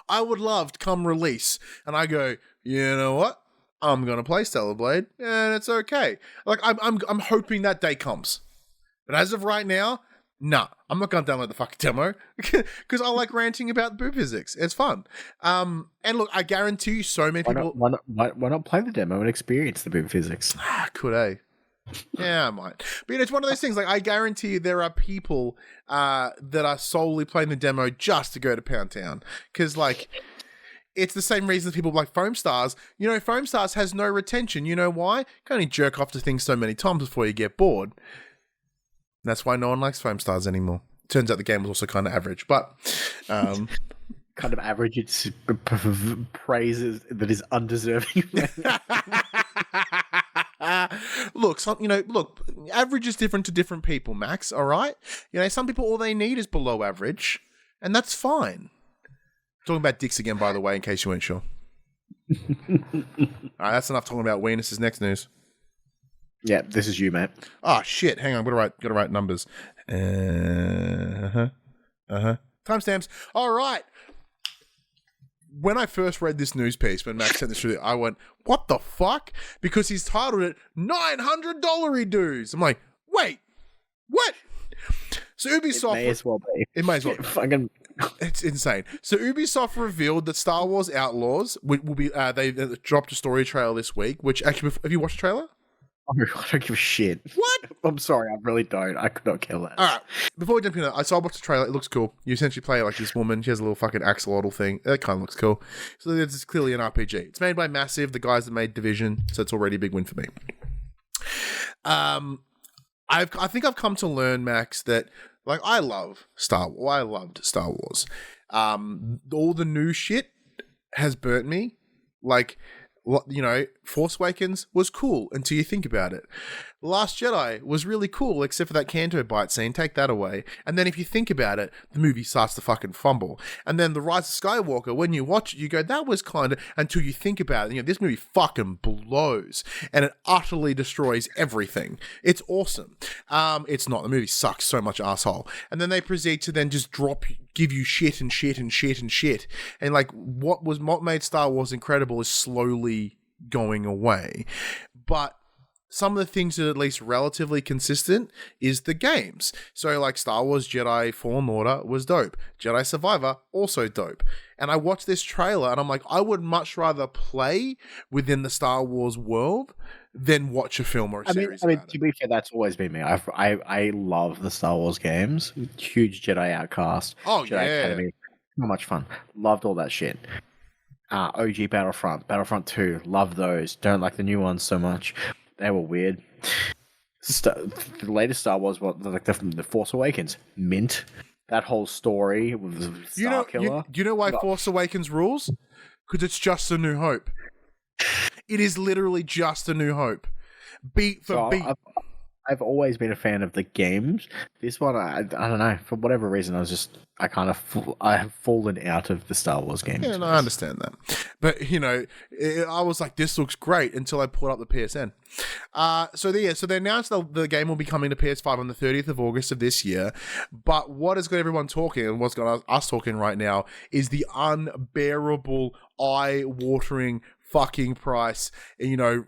[SPEAKER 2] I would love to come release, and I go, you know what? I'm gonna play Stellar Blade, and it's okay. Like I'm hoping that day comes, but as of right now, nah, I'm not gonna download the fucking demo because I like ranting about boo physics. It's fun. And look, I guarantee you, so many people.
[SPEAKER 3] Why not play the demo and experience the boo physics?
[SPEAKER 2] Could I? Yeah, I might. But it's one of those things, like, I guarantee you there are people that are solely playing the demo just to go to Pound Town. Because, like, it's the same reason people like Foam Stars. You know, Foam Stars has no retention. You know why? You can only jerk off to things so many times before you get bored. And that's why no one likes Foam Stars anymore. Turns out the game was also kind of average, but... kind
[SPEAKER 3] of average, it's praises that is undeserving.
[SPEAKER 2] Look, average is different to different people, Max, all right? You know, some people, all they need is below average, and that's fine. Talking about dicks again, by the way, in case you weren't sure. All right, that's enough talking about weenus. Next news.
[SPEAKER 3] Yeah, this is you, mate.
[SPEAKER 2] Oh, shit. Hang on, gotta write numbers. Timestamps. All right. When I first read this news piece, when Max sent this through, I went, what the fuck? Because he's titled it $900 dues. I'm like, wait, what? So Ubisoft...
[SPEAKER 3] It may as well be.
[SPEAKER 2] It may as well. It's insane. So Ubisoft revealed that Star Wars Outlaws will be... they dropped a story trailer this week, which actually... Have you watched the trailer?
[SPEAKER 3] I don't give a shit.
[SPEAKER 2] What?
[SPEAKER 3] I'm sorry, I really don't. I could not care less.
[SPEAKER 2] All right. Before we jump in, I watched the trailer. It looks cool. You essentially play like this woman. She has a little fucking axolotl thing. That kind of looks cool. So it's clearly an RPG. It's made by Massive, the guys that made Division. So it's already a big win for me. I think I've come to learn, Max, that like I loved Star Wars. All the new shit has burnt me. Like, you know, Force Awakens was cool until you think about it. The Last Jedi was really cool, except for that Canto Bite scene. Take that away. And then if you think about it, the movie starts to fucking fumble. And then The Rise of Skywalker, when you watch it, you go, that was kind of... Until you think about it, you know, this movie fucking blows. And it utterly destroys everything. It's awesome. It's not. The movie sucks so much, asshole. And then they proceed to then just give you shit and shit and shit and shit. And like, what made Star Wars incredible is slowly going away. But some of the things that are at least relatively consistent is the games. So like Star Wars Jedi Fallen Order was dope. Jedi Survivor, also dope. And I watched this trailer and I'm like, I would much rather play within the Star Wars world than watch a film or a series.
[SPEAKER 3] I mean, to be fair, that's always been me. I love the Star Wars games. Huge Jedi Outcast.
[SPEAKER 2] Oh,
[SPEAKER 3] Jedi Academy. So much fun. Loved all that shit. OG Battlefront 2. Love those. Don't like the new ones so much. They were weird. The latest Star Wars, like the Force Awakens, mint. That whole story with the Star Killer.
[SPEAKER 2] Do you know why Force Awakens rules? Because it's just A New Hope. It is literally just A New Hope. Beat for beat.
[SPEAKER 3] I've always been a fan of the games. This one, I don't know, for whatever reason, I have fallen out of the Star Wars games.
[SPEAKER 2] Yeah, no, I understand that. But, you know, I was like, this looks great until I pulled up the PSN. So they announced the game will be coming to PS5 on the 30th of August of this year. But what has got everyone talking, and what's got us talking right now, is the unbearable, eye-watering fucking price. You know,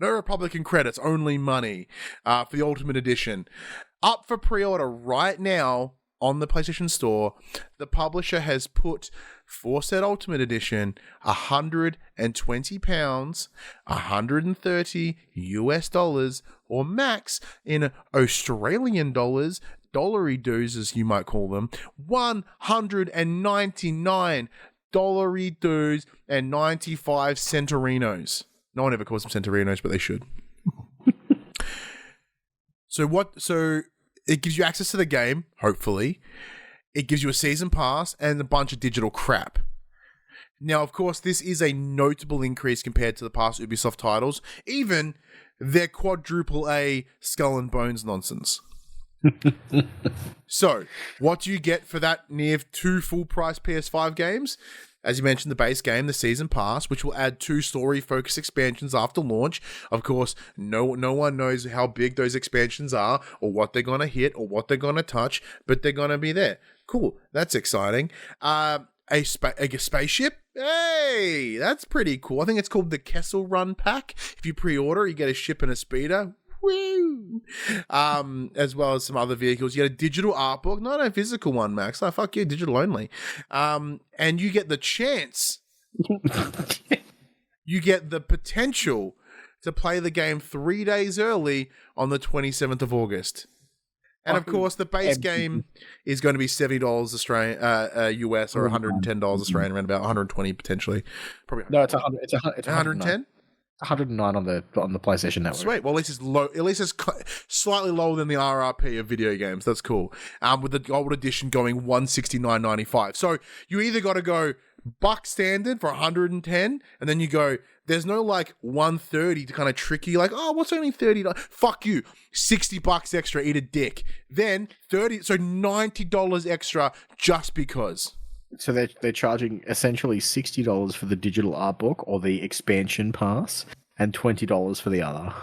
[SPEAKER 2] no Republican credits, only money for the Ultimate Edition. Up for pre-order right now on the PlayStation Store. The publisher has put for said Ultimate Edition £120, $130 US, or max in Australian dollars, dollary dues as you might call them, $199 dollary dues and 95 centurinos. No one ever calls them centurinos, but they should. So it gives you access to the game, hopefully. It gives you a season pass and a bunch of digital crap. Now, of course, this is a notable increase compared to the past Ubisoft titles, even their quadruple A Skull and Bones nonsense. So, what do you get for that near 2 full-price PS5 games? as you mentioned, the base game, the season pass, which will add 2 story-focused expansions after launch. Of course, no one knows how big those expansions are or what they're going to hit or what they're going to touch, but they're going to be there. Cool. That's exciting. A spaceship? Hey, that's pretty cool. I think it's called the Kessel Run Pack. If you pre-order, you get a ship and a speeder. Woo! As well as some other vehicles. You get a digital art book, not a physical one, Max. Oh, fuck you, digital only. And you get the chance. You get the potential to play the game 3 days early on the 27th of August. And of course, the base game is going to be $70 Australian, US, or $110 Australian, around about 120 potentially. Probably.
[SPEAKER 3] No, it's 100. It's
[SPEAKER 2] 110.
[SPEAKER 3] 109 on the PlayStation Network.
[SPEAKER 2] Sweet. Well, at least it's low. At least it's slightly lower than the RRP of video games. That's cool. With the gold edition going $169.95. So you either got to go buck standard for 110, and then you go. There's no like 130 to kind of trick you. Like, oh, what's only $30? Fuck you. $60 extra. Eat a dick. Then $90 extra just because.
[SPEAKER 3] So they're charging essentially $60 for the digital art book or the expansion pass, and $20 for the other,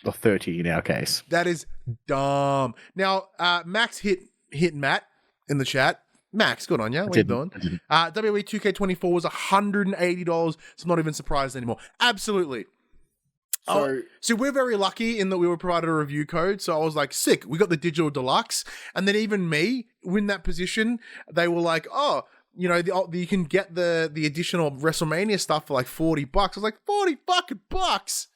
[SPEAKER 3] or $30 in our case. That is
[SPEAKER 2] dumb. Now, Max hit Matt in the chat. Max, good on you. What are you doing? WWE 2K24 was $180, so I'm not even surprised anymore. Absolutely. So we're very lucky in that we were provided a review code. So I was like, sick. We got the digital deluxe. And then even me, in that position, they were like, oh, you know, you can get the additional Wrestlemania stuff for like $40. I was like, 40 fucking bucks.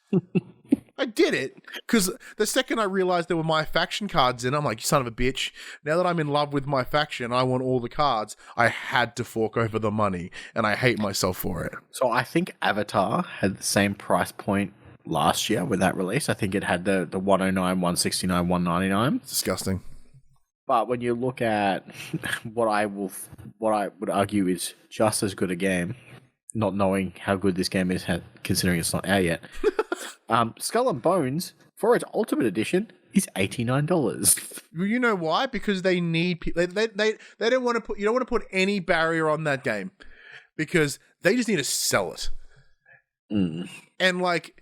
[SPEAKER 2] I did it because the second I realized there were my faction cards in, I'm like, you son of a bitch. Now that I'm in love with my faction, I want all the cards. I had to fork over the money, and I hate myself for it.
[SPEAKER 3] So I think Avatar had the same price point last year when that released. I think it had the 109, 169, 199.
[SPEAKER 2] It's disgusting.
[SPEAKER 3] But when you look at what I would argue is just as good a game, not knowing how good this game is, considering it's not out yet. Skull and Bones for its Ultimate Edition is $89.
[SPEAKER 2] Well, you know why? Because they need people. They don't want to put. You don't want to put any barrier on that game because they just need to sell it. And like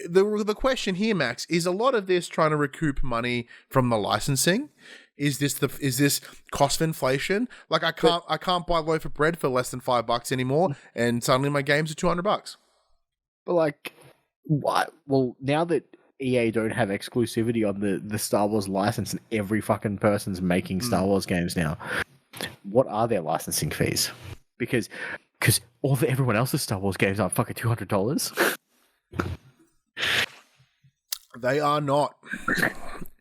[SPEAKER 2] the question here, Max, is a lot of this trying to recoup money from the licensing. Is this cost of inflation? Like I can't buy a loaf of bread for less than $5 anymore, and suddenly my games are $200.
[SPEAKER 3] But like, what? Well, now that EA don't have exclusivity on the Star Wars license, and every fucking person's making Star Wars games now, what are their licensing fees? Because everyone else's Star Wars games are fucking $200.
[SPEAKER 2] They are not.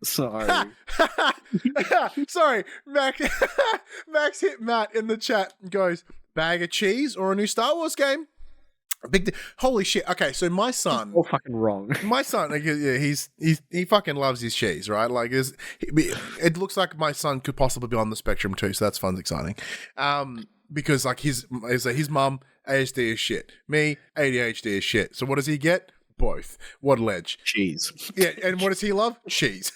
[SPEAKER 3] Sorry.
[SPEAKER 2] Sorry, Max hit Matt in the chat and goes, bag of cheese or a new Star Wars game? Holy shit. Okay, so my son...
[SPEAKER 3] All fucking wrong.
[SPEAKER 2] My son, yeah, he fucking loves his cheese, right? Like, it looks like my son could possibly be on the spectrum too, so that's fun, exciting. Because like his mum, ASD is shit. Me, ADHD is shit. So what does he get? Both. What ledge?
[SPEAKER 3] Cheese.
[SPEAKER 2] Yeah, and what does he love? Cheese.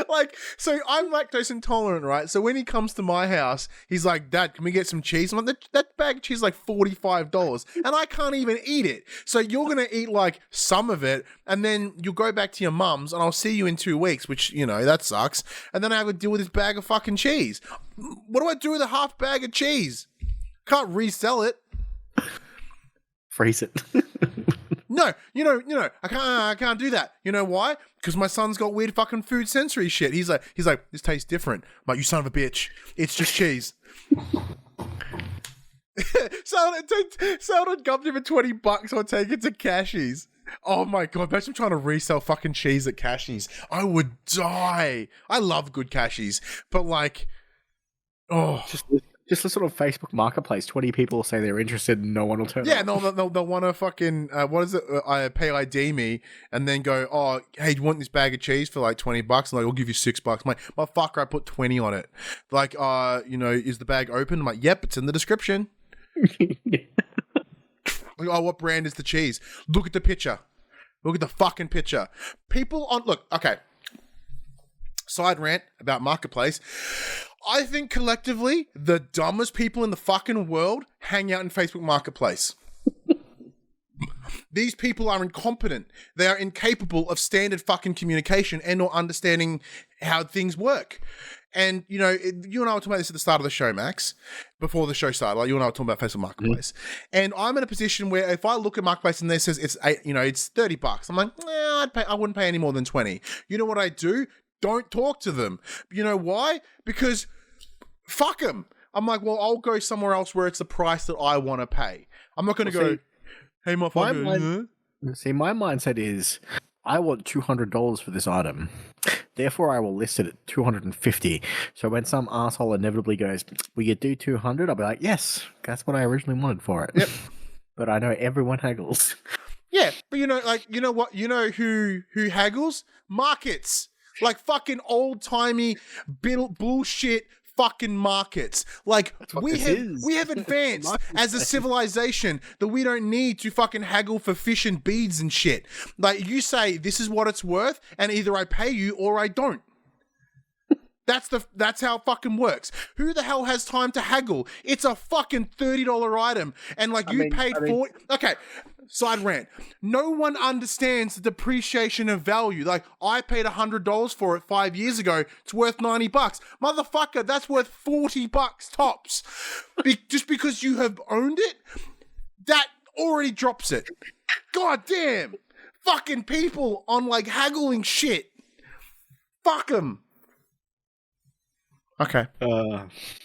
[SPEAKER 2] Like, so I'm lactose intolerant, right? So when he comes to my house, he's like, Dad, can we get some cheese? I'm like, that bag of cheese is like $45, and I can't even eat it. So you're going to eat like some of it, and then you'll go back to your mum's, and I'll see you in 2 weeks, which, you know, that sucks. And then I have to deal with this bag of fucking cheese. What do I do with a half bag of cheese? Can't resell it.
[SPEAKER 3] Freeze it.
[SPEAKER 2] No, you know, I can't do that. You know why? Because my son's got weird fucking food sensory shit. He's like, this tastes different. I'm like, you son of a bitch. It's just cheese. Someone got me for $20. I'll take it to Cashies. Oh my god, imagine trying to resell fucking cheese at Cashies. I would die. I love good Cashies, but like, oh.
[SPEAKER 3] Just a sort of Facebook marketplace. 20 people will say they're interested and no one will turn up.
[SPEAKER 2] Yeah, no, they'll want to fucking, what is it? Pay ID me and then go, oh, hey, do you want this bag of cheese for like $20? And like, I'll give you $6. I'm like, motherfucker, I put 20 on it. Like, you know, is the bag open? I'm like, yep, it's in the description. Like, oh, what brand is the cheese? Look at the picture. Look at the fucking picture. People on, look, okay. Side rant about Marketplace. I think collectively, the dumbest people in the fucking world hang out in Facebook Marketplace. These people are incompetent. They are incapable of standard fucking communication and or understanding how things work. And, you know, you and I were talking about this at the start of the show, Max, before the show started. Like, you and I were talking about Facebook Marketplace. And I'm in a position where if I look at Marketplace and there says it's $30, I'm like, I wouldn't pay any more than 20. You know what I do? Don't talk to them. You know why? Because fuck them. I'm like, well, I'll go somewhere else where it's the price that I want to pay. I'm not going to go, hey, motherfucker.
[SPEAKER 3] See, my mindset is, I want $200 for this item. Therefore, I will list it at $250. So when some asshole inevitably goes, will you do $200? I'll be like, yes, that's what I originally wanted for it.
[SPEAKER 2] Yep.
[SPEAKER 3] But I know everyone haggles.
[SPEAKER 2] Yeah, but you know, like, you know what? You know who haggles? Markets. Like fucking old-timey bullshit fucking markets. Like, we have advanced as a civilization that we don't need to fucking haggle for fish and beads and shit. Like, you say this is what it's worth, and either I pay you or I don't. That's how it fucking works. Who the hell has time to haggle? It's a fucking $30 item, and like paid $40. Okay, side rant. No one understands the depreciation of value. Like, I paid $100 for it 5 years ago. It's worth $90. Motherfucker, that's worth $40 tops. Just because you have owned it, that already drops it. God damn. Fucking people on like haggling shit. Fuck them. Okay.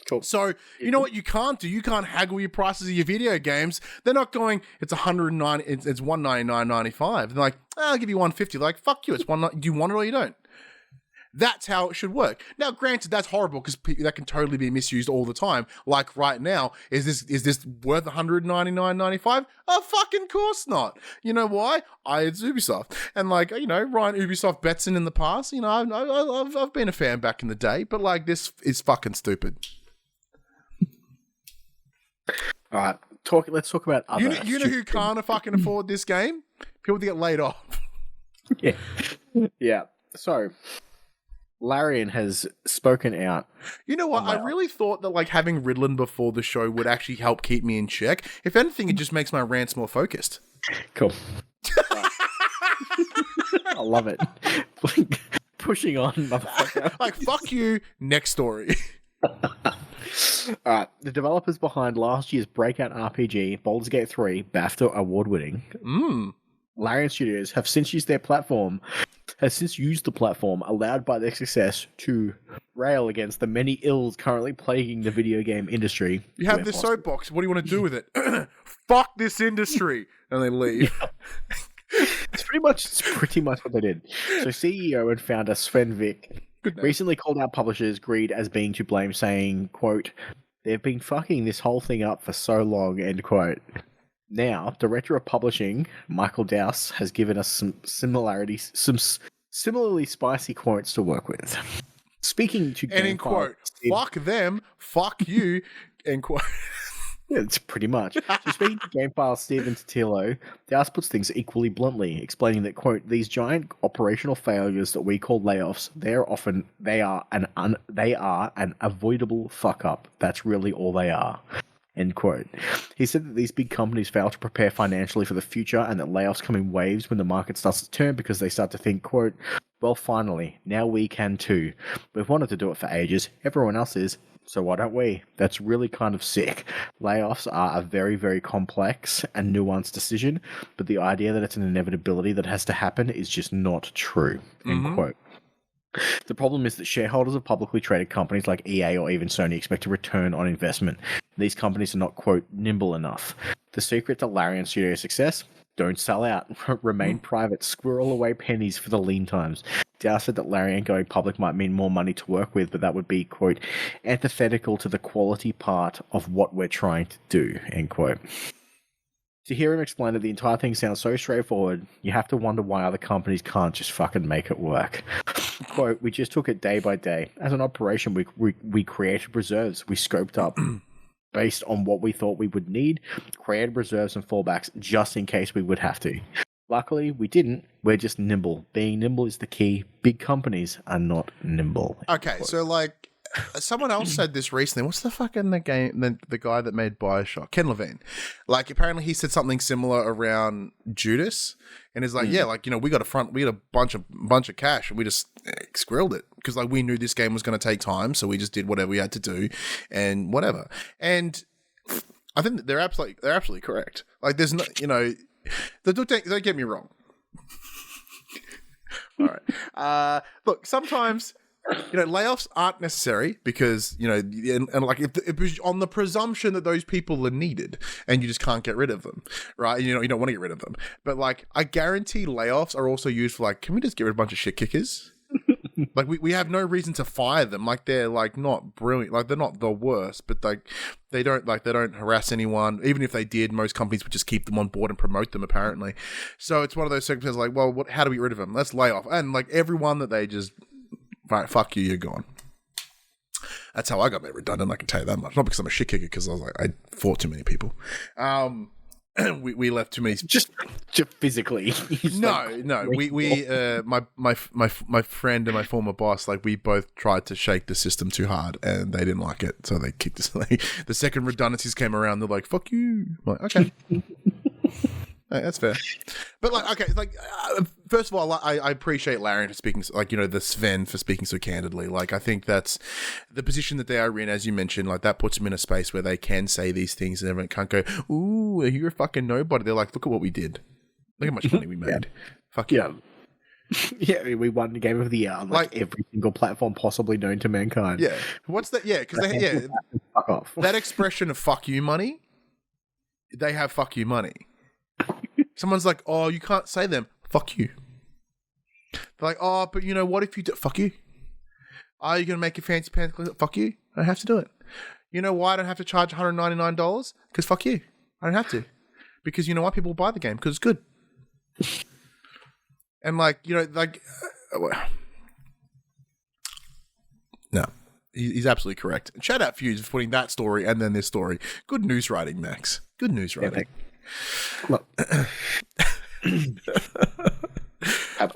[SPEAKER 3] Cool.
[SPEAKER 2] So, you know what you can't do? You can't haggle your prices of your video games. They're not going, it's $199.95. They're like, I'll give you $150. They're like, fuck you. It's do you want it or you don't? That's how it should work. Now, granted, that's horrible because that can totally be misused all the time. Like right now, is this worth $199.95? Oh, fucking course not. You know why? It's Ubisoft, and like, you know, Ryan Ubisoft Betson in the past. You know, I've been a fan back in the day, but like, this is fucking stupid.
[SPEAKER 3] All right, let's talk about other.
[SPEAKER 2] You know who can't fucking afford this game? People that get laid off.
[SPEAKER 3] Yeah. So, Larian has spoken out.
[SPEAKER 2] You know what? I really thought that like having Riddlin before the show would actually help keep me in check. If anything, it just makes my rants more focused.
[SPEAKER 3] Cool. I love it. Pushing on, motherfucker.
[SPEAKER 2] Like, fuck you. Next story.
[SPEAKER 3] Alright, the developers behind last year's breakout RPG, Baldur's Gate 3, BAFTA award-winning, Larian Studios have since used the platform allowed by their success to rail against the many ills currently plaguing the video game industry.
[SPEAKER 2] You have this soapbox. What do you want to do with it? Fuck this industry. And they leave.
[SPEAKER 3] Yeah. It's pretty much what they did. So CEO and founder Sven Vick recently called out publishers' greed as being to blame, saying, quote, they've been fucking this whole thing up for so long, end quote. Now, Director of Publishing, Michael Dowse, has given us some similarly spicy quotes to work with. Speaking to
[SPEAKER 2] and in quote, fuck them, fuck you, end quote.
[SPEAKER 3] Yeah, it's pretty much. So speaking to GameFile Steven Totilo, Dowse puts things equally bluntly, explaining that, quote, these giant operational failures that we call layoffs, they are an avoidable fuck up. That's really all they are. End quote. He said that these big companies fail to prepare financially for the future and that layoffs come in waves when the market starts to turn because they start to think, quote, well, finally, now we can too. We've wanted to do it for ages. Everyone else is. So why don't we? That's really kind of sick. Layoffs are a very, very complex and nuanced decision, but the idea that it's an inevitability that has to happen is just not true. End quote. The problem is that shareholders of publicly traded companies like EA or even Sony expect a return on investment. These companies are not, quote, nimble enough. The secret to Larian Studios' success? Don't sell out. Remain private. Squirrel away pennies for the lean times. Dow said that Larian going public might mean more money to work with, but that would be, quote, antithetical to the quality part of what we're trying to do, end quote. To hear him explain that the entire thing sounds so straightforward, you have to wonder why other companies can't just fucking make it work. Quote, we just took it day by day. As an operation, we created reserves. We scoped up based on what we thought we would need, created reserves and fallbacks just in case we would have to. Luckily, we didn't. We're just nimble. Being nimble is the key. Big companies are not nimble.
[SPEAKER 2] Okay, so like, someone else said this recently. What's the fucking the game? The guy that made BioShock, Ken Levine. Like, apparently he said something similar around Judas, and is like, yeah, like, you know, we got a bunch of cash, and we just squirreled it because like we knew this game was going to take time, so we just did whatever we had to do, and whatever. And I think that they're absolutely correct. Like, there's no, you know, don't get me wrong. All right, look, sometimes. You know, layoffs aren't necessary because, you know, and like if it was on the presumption that those people are needed and you just can't get rid of them, right? You know, you don't want to get rid of them. But like, I guarantee layoffs are also used for like, can we just get rid of a bunch of shit kickers? Like we have no reason to fire them. Like they're like not brilliant. Like they're not the worst, but like they don't harass anyone. Even if they did, most companies would just keep them on board and promote them apparently. So it's one of those circumstances like, well, how do we get rid of them? Let's lay off. And like everyone that they just, right, fuck you, you're gone. That's how I got made redundant, I can tell you that much. Not because I'm a shit kicker, because I was like, I fought too many people. We left too many.
[SPEAKER 3] Just physically.
[SPEAKER 2] No. My friend and my former boss, like we both tried to shake the system too hard, and they didn't like it, so they kicked us. The second redundancies came around, they're like, "Fuck you." I'm like, okay. Hey, that's fair. But like, okay, like first of all, I appreciate Larian for speaking, like, you know, the Sven for speaking so candidly. Like, I think that's the position that they are in, as you mentioned. Like, that puts them in a space where they can say these things, and everyone can't go, "Ooh, you're a fucking nobody." They're like, "Look at what we did. Look how much money we made."
[SPEAKER 3] Yeah.
[SPEAKER 2] Fuck yeah.
[SPEAKER 3] Yeah, we won the Game of the Year on like every single platform possibly known to mankind.
[SPEAKER 2] Yeah. What's that? Yeah, because
[SPEAKER 3] fuck off.
[SPEAKER 2] That expression of "fuck you" money. They have "fuck you" money. Someone's like, "Oh, you can't say them." Fuck you. They're like, "Oh, but you know what if you do?" Fuck you. Are you going to make your fancy pants? Fuck you. I don't have to do it. You know why I don't have to charge $199? Because fuck you. I don't have to. Because you know why people buy the game? Because it's good. And like, you know, like, no, he's absolutely correct. And shout out Fuse for putting that story and then this story. Good news writing, Max. Good news writing.
[SPEAKER 3] Look. How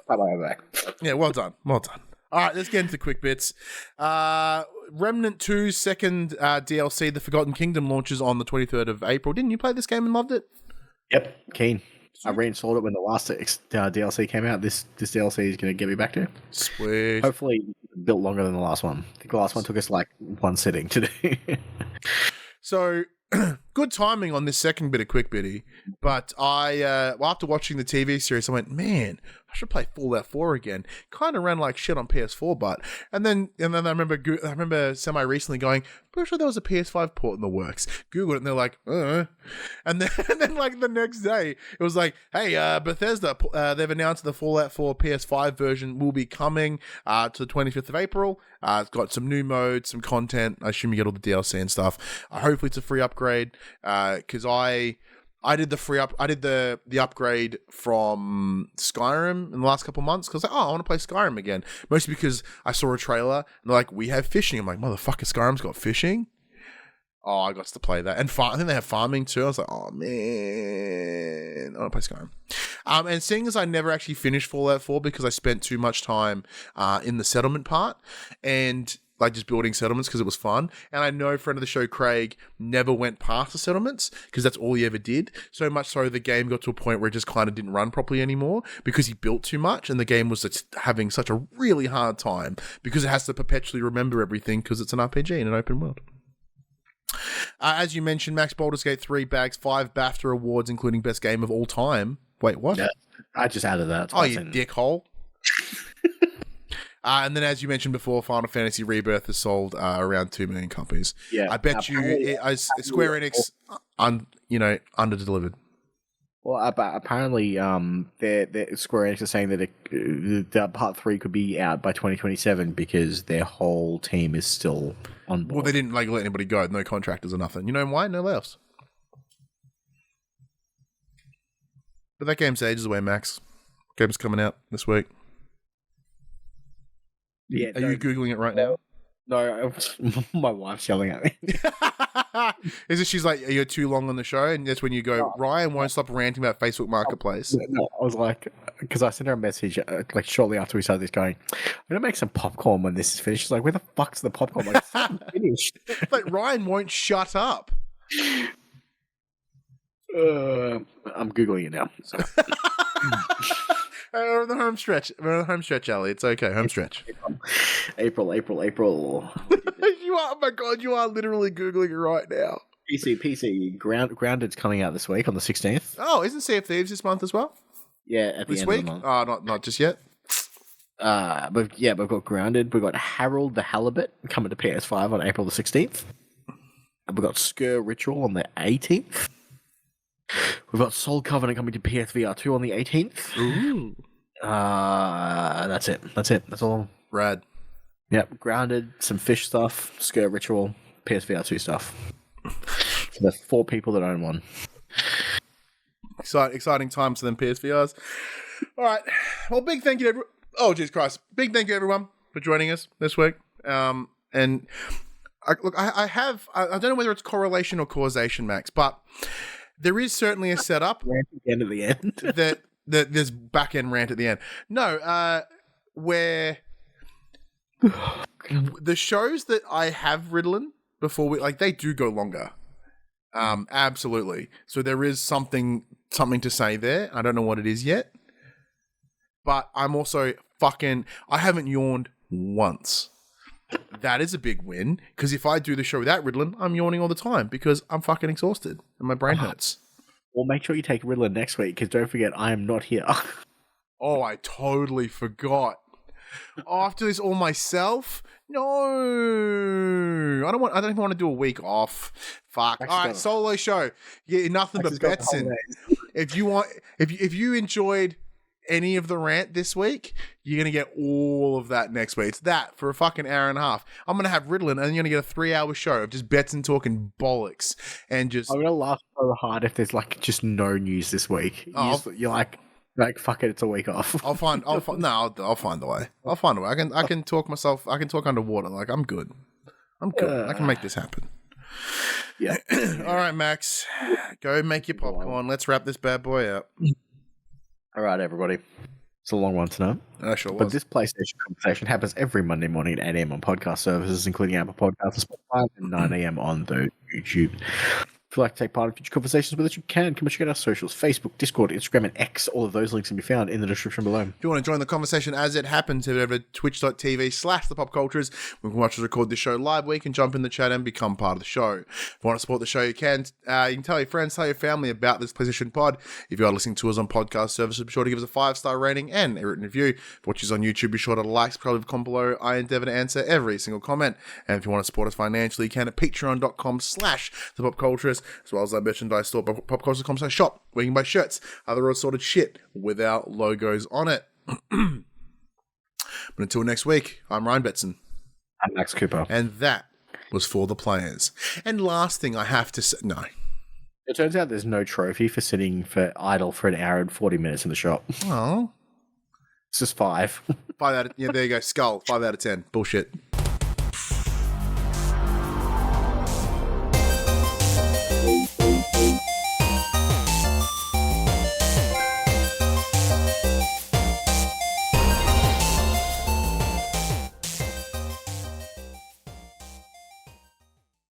[SPEAKER 3] back?
[SPEAKER 2] Yeah, well done. Well done. All right, let's get into the quick bits. Remnant 2's second DLC, The Forgotten Kingdom, launches on the 23rd of April. Didn't you play this game and loved it?
[SPEAKER 3] Yep, keen. I reinstalled it when the last DLC came out. This DLC is going to get me back to.
[SPEAKER 2] Sweet.
[SPEAKER 3] Hopefully built longer than the last one. I think the last one took us like one sitting to do.
[SPEAKER 2] So, good timing on this second bit of Quick Bitty, but after watching the TV series, I went, man, I should play Fallout 4 again. Kind of ran like shit on PS4, but and then I remember semi recently going, pretty sure there was a PS5 port in the works. Googled it, and they're like, and then like the next day, it was like, hey, Bethesda, they've announced the Fallout 4 PS5 version will be coming to the 25th of April. It's got some new modes, some content. I assume you get all the DLC and stuff. Hopefully, it's a free upgrade because I did the upgrade from Skyrim in the last couple of months because I was like, oh, I want to play Skyrim again. Mostly because I saw a trailer and they're like, we have fishing. I'm like, motherfucker, Skyrim's got fishing? Oh, I got to play that. And I think they have farming too. I was like, oh man, I want to play Skyrim. And seeing as I never actually finished Fallout 4 because I spent too much time in the settlement part and like just building settlements because it was fun. And I know a friend of the show, Craig, never went past the settlements because that's all he ever did. So much so the game got to a point where it just kind of didn't run properly anymore because he built too much and the game was just having such a really hard time because it has to perpetually remember everything because it's an RPG in an open world. As you mentioned, Max, Baldur's Gate 3 bags 5 BAFTA awards, including Best Game of All Time. Wait, what?
[SPEAKER 3] Yeah, I just added that.
[SPEAKER 2] Oh, you dickhole. And then, as you mentioned before, Final Fantasy Rebirth has sold around 2 million copies. Yeah, I bet you Square Enix, under-delivered.
[SPEAKER 3] Well, apparently, Square Enix is saying that the Part 3 could be out by 2027 because their whole team is still on board.
[SPEAKER 2] Well, they didn't let anybody go. No contractors or nothing. You know why? No layoffs. But that game's ages away, Max. Game's coming out this week.
[SPEAKER 3] Yeah,
[SPEAKER 2] Are you Googling it right now?
[SPEAKER 3] No, my wife's yelling at me.
[SPEAKER 2] Is it? She's like, you're too long on the show, and that's when you go, Ryan won't stop ranting about Facebook Marketplace.
[SPEAKER 3] No, I was like, because I sent her a message like shortly after we started this, going, "I'm gonna make some popcorn when this is finished." She's like, "Where the fuck's the popcorn?" I'm like, it's not finished.
[SPEAKER 2] Like Ryan won't shut up.
[SPEAKER 3] I'm googling it now. So.
[SPEAKER 2] We're on the home stretch. We're on the home stretch, Ali. It's okay. Home stretch.
[SPEAKER 3] April.
[SPEAKER 2] You are, oh my God, you are literally Googling it right now.
[SPEAKER 3] PC. Grounded's coming out this week on the 16th.
[SPEAKER 2] Oh, isn't Sea of Thieves this month as well?
[SPEAKER 3] Yeah, at the
[SPEAKER 2] this
[SPEAKER 3] end
[SPEAKER 2] week?
[SPEAKER 3] of the month.
[SPEAKER 2] Oh, not just yet.
[SPEAKER 3] But yeah, we've got Grounded. We've got Harold the Halibut coming to PS5 on April the 16th. And we've got Skul Ritual on the 18th. We've got Soul Covenant coming to PSVR 2 on the 18th.
[SPEAKER 2] Ooh.
[SPEAKER 3] That's it. That's all.
[SPEAKER 2] Rad.
[SPEAKER 3] Yep. Grounded, some fish stuff, Skul Ritual, PSVR 2 stuff. So there's 4 people that own one.
[SPEAKER 2] Exciting times for them PSVRs. All right. Well, big thank you to everyone. Oh, Jesus Christ. Big thank you, everyone, for joining us this week. And I don't know whether it's correlation or causation, Max, but there is certainly a setup.
[SPEAKER 3] Rant again at the end.
[SPEAKER 2] that there's back end rant at the end. No, where the shows that I have ridden before they do go longer. Absolutely. So there is something to say there. I don't know what it is yet, but I'm also I haven't yawned once. That is a big win, because if I do the show without Ritalin, I'm yawning all the time because I'm fucking exhausted and my brain hurts.
[SPEAKER 3] Well, make sure you take Ritalin next week, because don't forget, I am not here.
[SPEAKER 2] Oh, I totally forgot. Oh, I have to do this all myself? No. I don't even want to do a week off. Fuck. All right, solo show. Yeah, nothing but bets in. If you enjoyed any of the rant this week, you're going to get all of that next week. It's that for a fucking hour and a half. I'm going to have Ritalin, and then you're going to get a 3-hour show of just bets and talking bollocks. And just...
[SPEAKER 3] I'm going to laugh so hard if there's just no news this week. You're like, fuck it, it's a week off.
[SPEAKER 2] I'll find the way. I'll find a way. I can talk myself. I can talk underwater. I'm good. I can make this happen.
[SPEAKER 3] Yeah.
[SPEAKER 2] All right, Max. Go make your popcorn. Let's wrap this bad boy up.
[SPEAKER 3] All right, everybody. It's a long one tonight.
[SPEAKER 2] I sure was.
[SPEAKER 3] But this PlayStation conversation happens every Monday morning at 8 a.m. on podcast services, including Apple Podcasts and Spotify, and 9 a.m. on the YouTube. If you'd like to take part in future conversations with us, you can. Come and check out our socials: Facebook, Discord, Instagram, and X. All of those links can be found in the description below. If
[SPEAKER 2] you want to join the conversation as it happens, head over to twitch.tv/thepopcultures. We can watch us record this show live. We can jump in the chat and become part of the show. If you want to support the show, you can. You can tell your friends, tell your family about this PlayStation Pod. If you are listening to us on podcast services, be sure to give us a 5-star rating and a written review. If you watch us on YouTube, be sure to like, subscribe, leave a comment below. I endeavor to answer every single comment. And if you want to support us financially, you can at patreon.com/thepopcultures, as well as our merchandise store, popculture.com/shop, where you can buy shirts, other assorted shit without logos on it. But until next week, I'm Ryan Betson.
[SPEAKER 3] I'm Max Cooper.
[SPEAKER 2] And that was For the Players. And last thing I have to say... No.
[SPEAKER 3] It turns out there's no trophy for sitting for idle for an hour and 40 minutes in the shop.
[SPEAKER 2] Oh.
[SPEAKER 3] It's just 5.
[SPEAKER 2] 5 out of... Yeah, there you go. Skul. 5 out of 10. Bullshit.